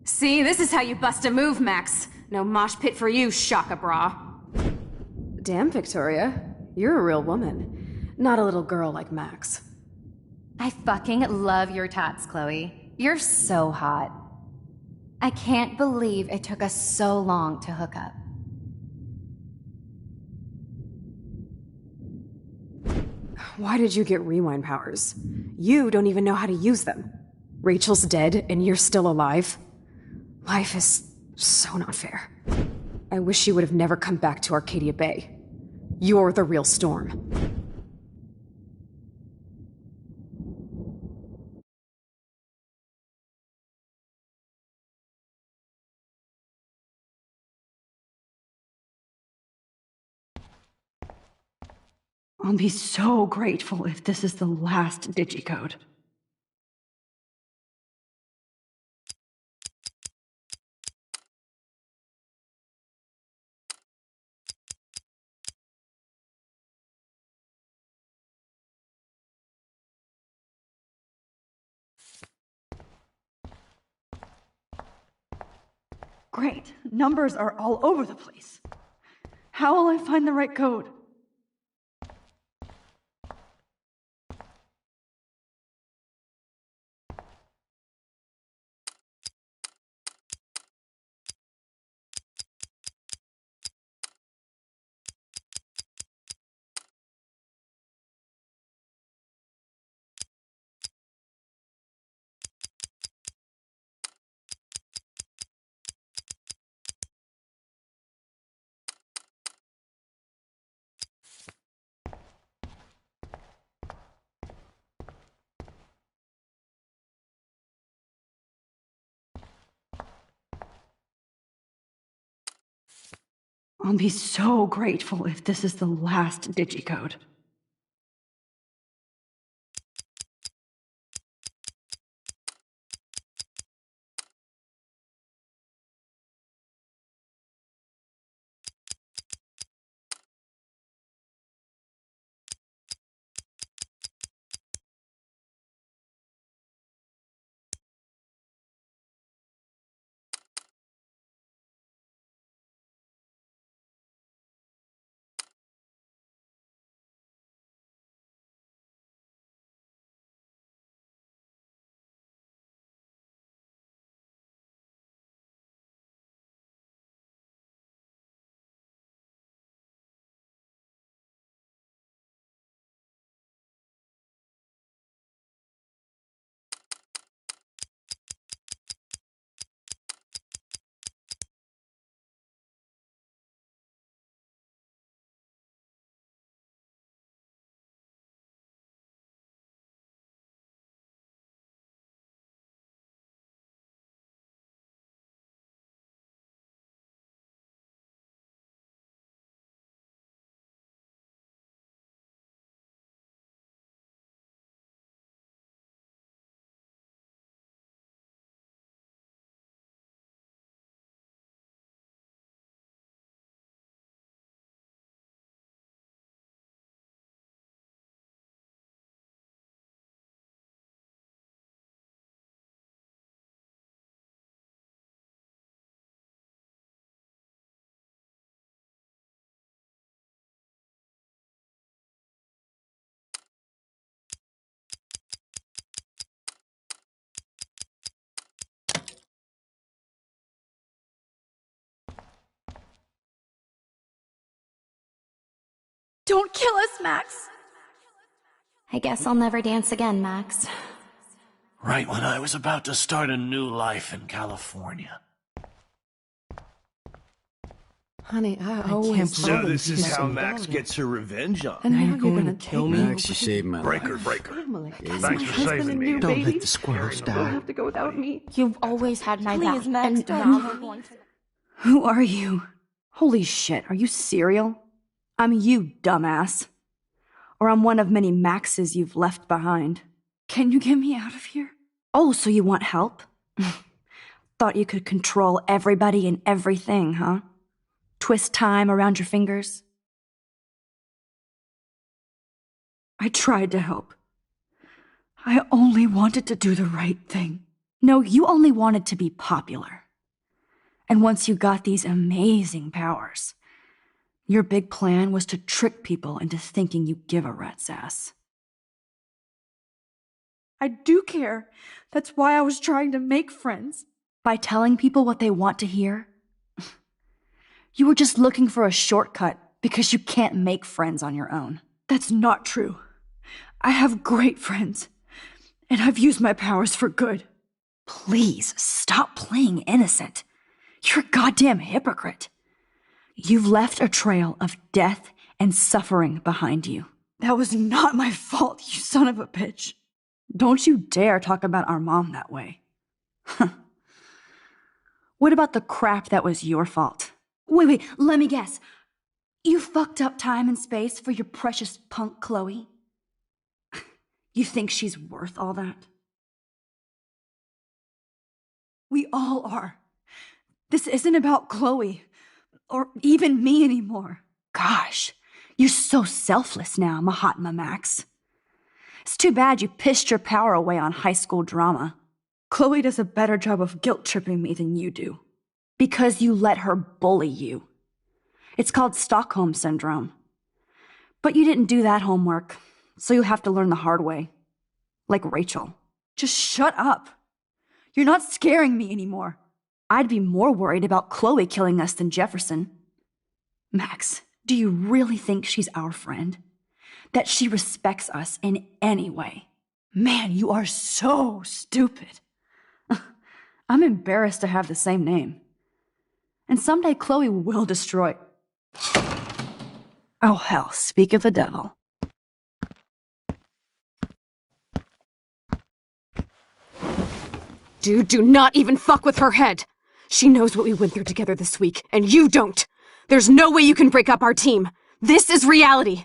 See, this is how you bust a move, Max. No mosh pit for you, Shaka Bra. Damn, Victoria. You're a real woman. Not a little girl like Max. I fucking love your tats, Chloe. You're so hot. I can't believe it took us so long to hook up. Why did you get rewind powers? You don't even know how to use them. Rachel's dead and you're still alive. Life is so not fair. I wish you would have never come back to Arcadia Bay. You're the real Storm. I'll be so grateful if this is the last digicode. Great. Numbers are all over the place. How will I find the right code? I'll be so grateful if this is the last digicode. Don't kill us, Max! I guess I'll never dance again, Max. Right when I was about to start a new life in California. Honey, I can't always believe thought This is you how so Max daughter. gets her revenge on And me. now you're gonna kill me? Max, you saved my life. Breaker. That's Thanks my for husband saving and me. new Don't baby. let the squirrels You'll die. have to go without me. You've always had my Please, back, Max, and don't now leave we're me. going to... Who are you? Holy shit, are you serial? I'm you, dumbass. Or I'm one of many Maxes you've left behind. Can you get me out of here? Oh, so you want help? Thought you could control everybody and everything, huh? Twist time around your fingers? I tried to help. I only wanted to do the right thing. No, you only wanted to be popular. And once you got these amazing powers, your big plan was to trick people into thinking you give a rat's ass. I do care. That's why I was trying to make friends. By telling people what they want to hear? You were just looking for a shortcut because you can't make friends on your own. That's not true. I have great friends, and I've used my powers for good. Please, stop playing innocent. You're a goddamn hypocrite. You've left a trail of death and suffering behind you. That was not my fault, you son of a bitch. Don't you dare talk about our mom that way. What about the crap that was your fault? Wait, let me guess. You fucked up time and space for your precious punk Chloe? You think she's worth all that? We all are. This isn't about Chloe, or even me anymore. Gosh, you're so selfless now, Mahatma Max. It's too bad you pissed your power away on high school drama. Chloe does a better job of guilt-tripping me than you do. Because you let her bully you. It's called Stockholm Syndrome. But you didn't do that homework, so you'll have to learn the hard way. Like Rachel. Just shut up. You're not scaring me anymore. I'd be more worried about Chloe killing us than Jefferson. Max, do you really think she's our friend? That she respects us in any way? Man, you are so stupid. I'm embarrassed to have the same name. And someday Chloe will destroy... Oh hell, speak of the devil. Dude, do not even fuck with her head. She knows what we went through together this week, and you don't. There's no way you can break up our team. This is reality.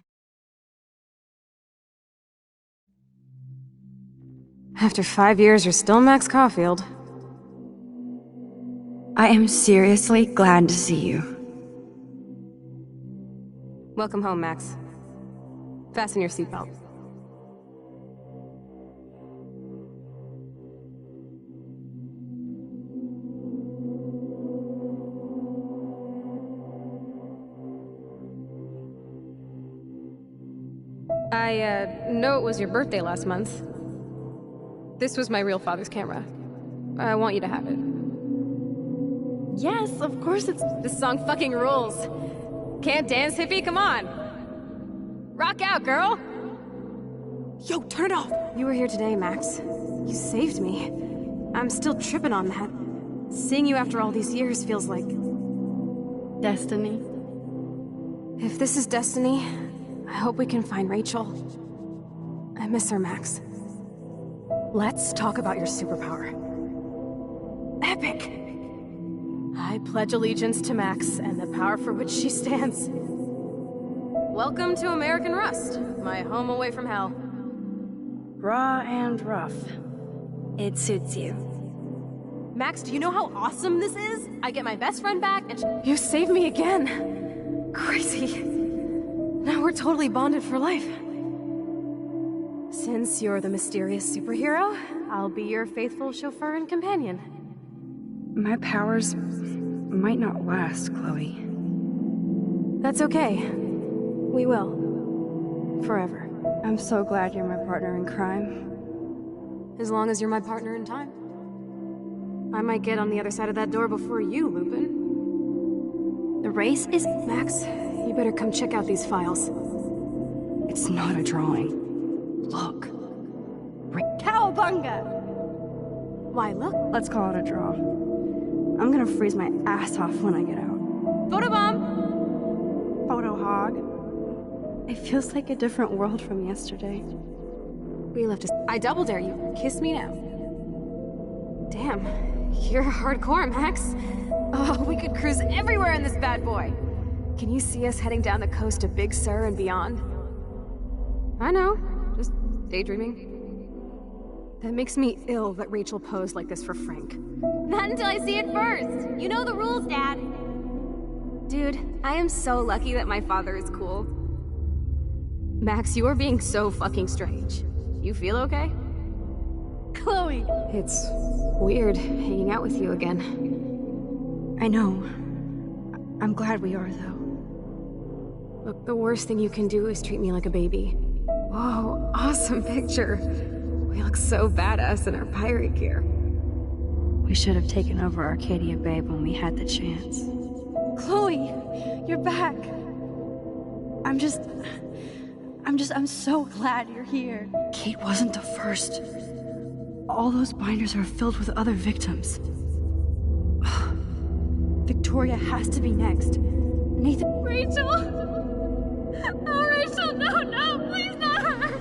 After 5 years, you're still Max Caulfield. I am seriously glad to see you. Welcome home, Max. Fasten your seatbelt. I know it was your birthday last month. This was my real father's camera. I want you to have it. Yes, of course it's... This song fucking rules. Can't dance, hippie? Come on. Rock out, girl. Yo, turn it off. You were here today, Max. You saved me. I'm still tripping on that. Seeing you after all these years feels like... destiny. If this is destiny, I hope we can find Rachel. I miss her, Max. Let's talk about your superpower. Epic! I pledge allegiance to Max and the power for which she stands. Welcome to American Rust, my home away from hell. Raw and rough. It suits you. Max, do you know how awesome this is? I get my best friend back and you saved me again. Crazy. Now we're totally bonded for life. Since you're the mysterious superhero, I'll be your faithful chauffeur and companion. My powers might not last, Chloe. That's okay. We will. Forever. I'm so glad you're my partner in crime. As long as you're my partner in time. I might get on the other side of that door before you, Lupin. The race is... Max, you better come check out these files. It's not a drawing. Look. Cowabunga! Why, look. Let's call it a draw. I'm gonna freeze my ass off when I get out. Photobomb! Photo hog. It feels like a different world from yesterday. We left I double dare you. Kiss me now. Damn, you're hardcore, Max. Oh, we could cruise everywhere in this bad boy. Can you see us heading down the coast to Big Sur and beyond? I know, just daydreaming. That makes me ill that Rachel posed like this for Frank. Not until I see it first. You know the rules, Dad. Dude, I am so lucky that my father is cool. Max, you are being so fucking strange. You feel okay? Chloe! It's weird hanging out with you again. I know. I'm glad we are, though. Look, the worst thing you can do is treat me like a baby. Whoa, awesome picture. We look so badass in our pirate gear. We should have taken over Arcadia Bay when we had the chance. Chloe, you're back. I'm so glad you're here. Kate wasn't the first. All those binders are filled with other victims. Victoria has to be next. Nathan. Rachel! Oh, Rachel, no, please not her!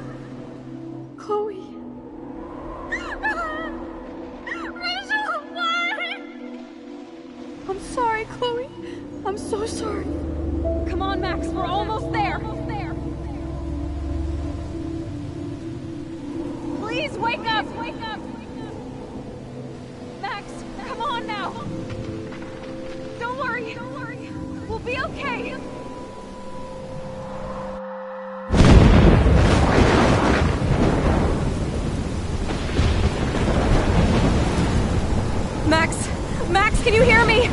Chloe. Rachel, why? I'm sorry, Chloe. I'm so sorry. Come on, Max, we're almost there. Please wake up! Max, come on now! Don't worry. We'll be okay. Max, can you hear me?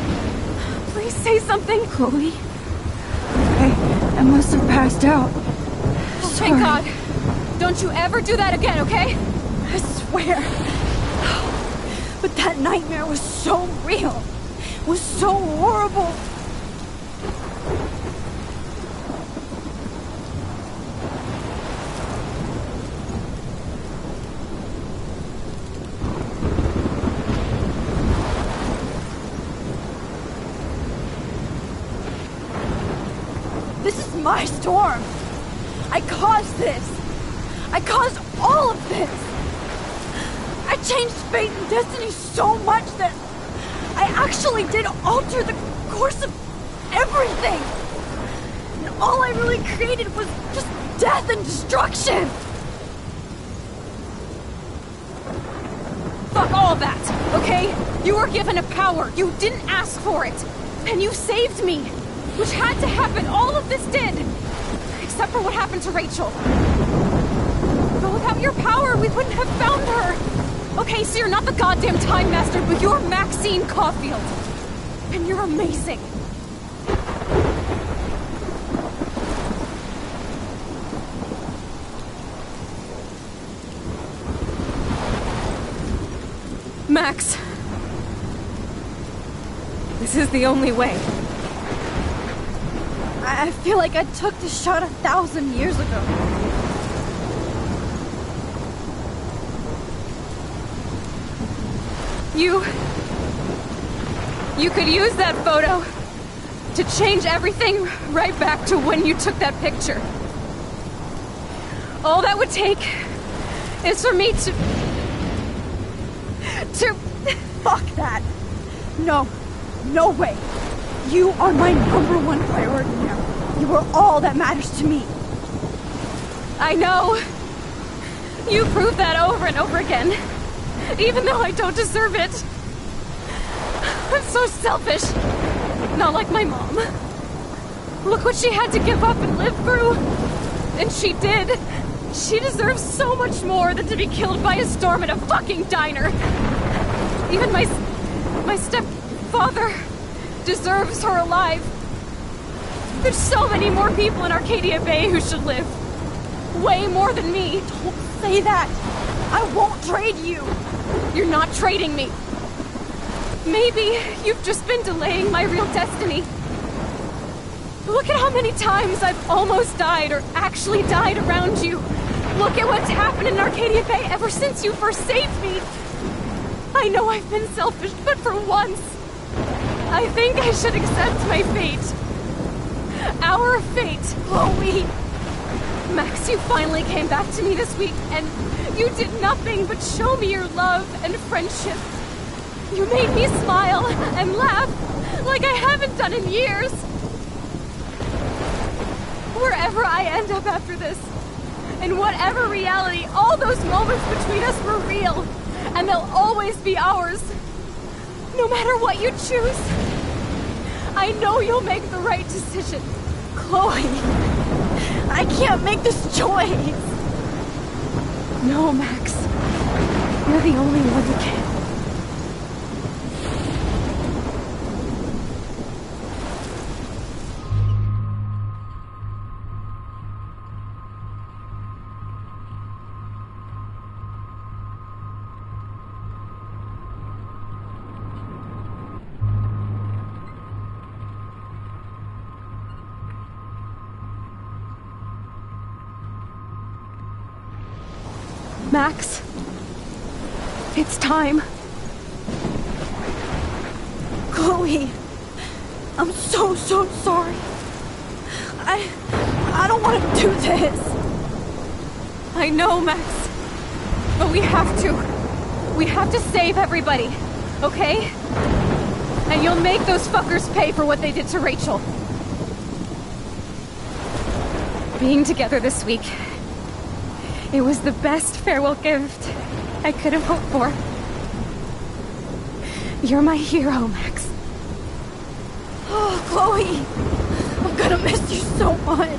Please say something. Chloe? I must have passed out. Oh, thank God. Don't you ever do that again, okay? I swear. But that nightmare was so real. It was so horrible. This is my storm. I caused this. I caused all of this. I changed fate and destiny so much that I actually did alter the course of everything. And all I really created was just death and destruction. Fuck all that, okay? You were given a power. You didn't ask for it. And you saved me. Which had to happen. All of this did. Except for what happened to Rachel. But without your power, we wouldn't have found her. Okay, so you're not the goddamn Time Master, but you're Maxine Caulfield. And you're amazing. Max. This is the only way. I feel like I took the shot 1,000 years ago. You could use that photo to change everything right back to when you took that picture. All that would take is for me to... Fuck that. No. No way. You are my #1 priority now. You are all that matters to me. I know. You proved that over and over again. Even though I don't deserve it. I'm so selfish. Not like my mom. Look what she had to give up and live through. And she did. She deserves so much more than to be killed by a storm at a fucking diner. Even my stepfather deserves her alive. There's so many more people in Arcadia Bay who should live. Way more than me. Don't say that. I won't trade you. You're not trading me. Maybe you've just been delaying my real destiny. Look at how many times I've almost died or actually died around you. Look at what's happened in Arcadia Bay ever since you first saved me. I know I've been selfish, but for once, I think I should accept my fate. Our fate, Chloe. Max, you finally came back to me this week, and you did nothing but show me your love and friendship. You made me smile and laugh like I haven't done in years. Wherever I end up after this, in whatever reality, all those moments between us were real, and they'll always be ours. No matter what you choose, I know you'll make the right decision. Chloe, I can't make this choice. No, Max. You're the only one who can. Max, it's time. Chloe, I'm so sorry. I don't want to do this. I know, Max, but we have to. We have to save everybody, okay? And you'll make those fuckers pay for what they did to Rachel. Being together this week, it was the best farewell gift I could have hoped for. You're my hero, Max. Oh, Chloe, I'm gonna miss you so much.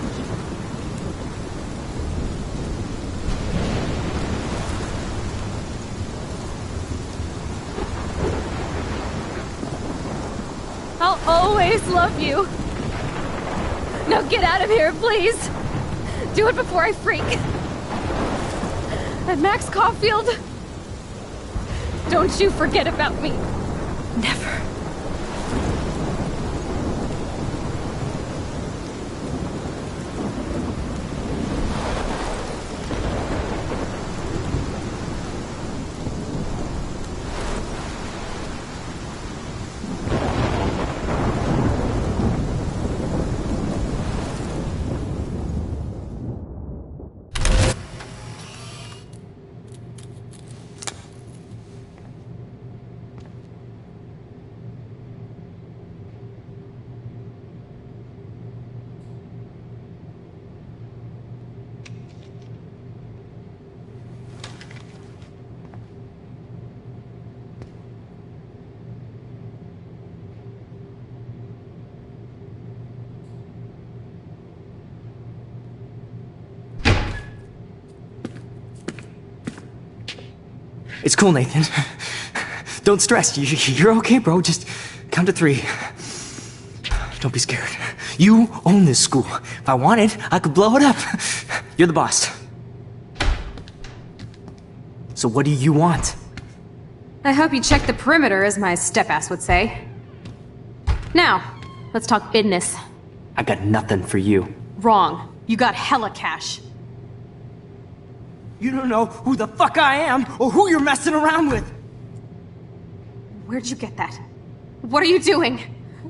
I'll always love you. Now get out of here, please. Do it before I freak. And Max Caulfield, don't you forget about me. Never. It's cool, Nathan. Don't stress. You're okay, bro. Just count to 3. Don't be scared. You own this school. If I wanted, I could blow it up. You're the boss. So what do you want? I hope you check the perimeter, as my step-ass would say. Now, let's talk business. I got nothing for you. Wrong. You got hella cash. You don't know who the fuck I am or who you're messing around with. Where'd you get that? What are you doing?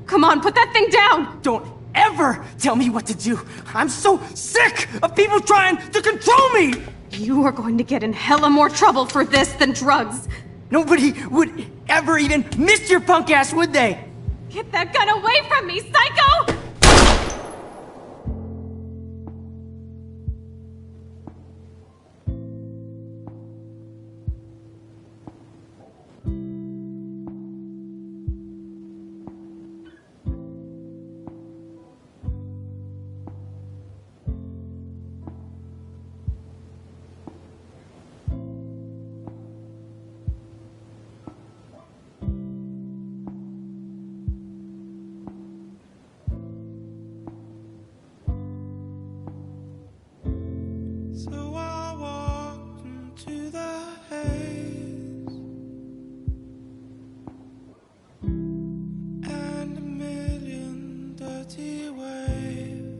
Come on, put that thing down! Don't ever tell me what to do. I'm so sick of people trying to control me! You are going to get in hella more trouble for this than drugs. Nobody would ever even miss your punk ass, would they? Get that gun away from me, psycho! away.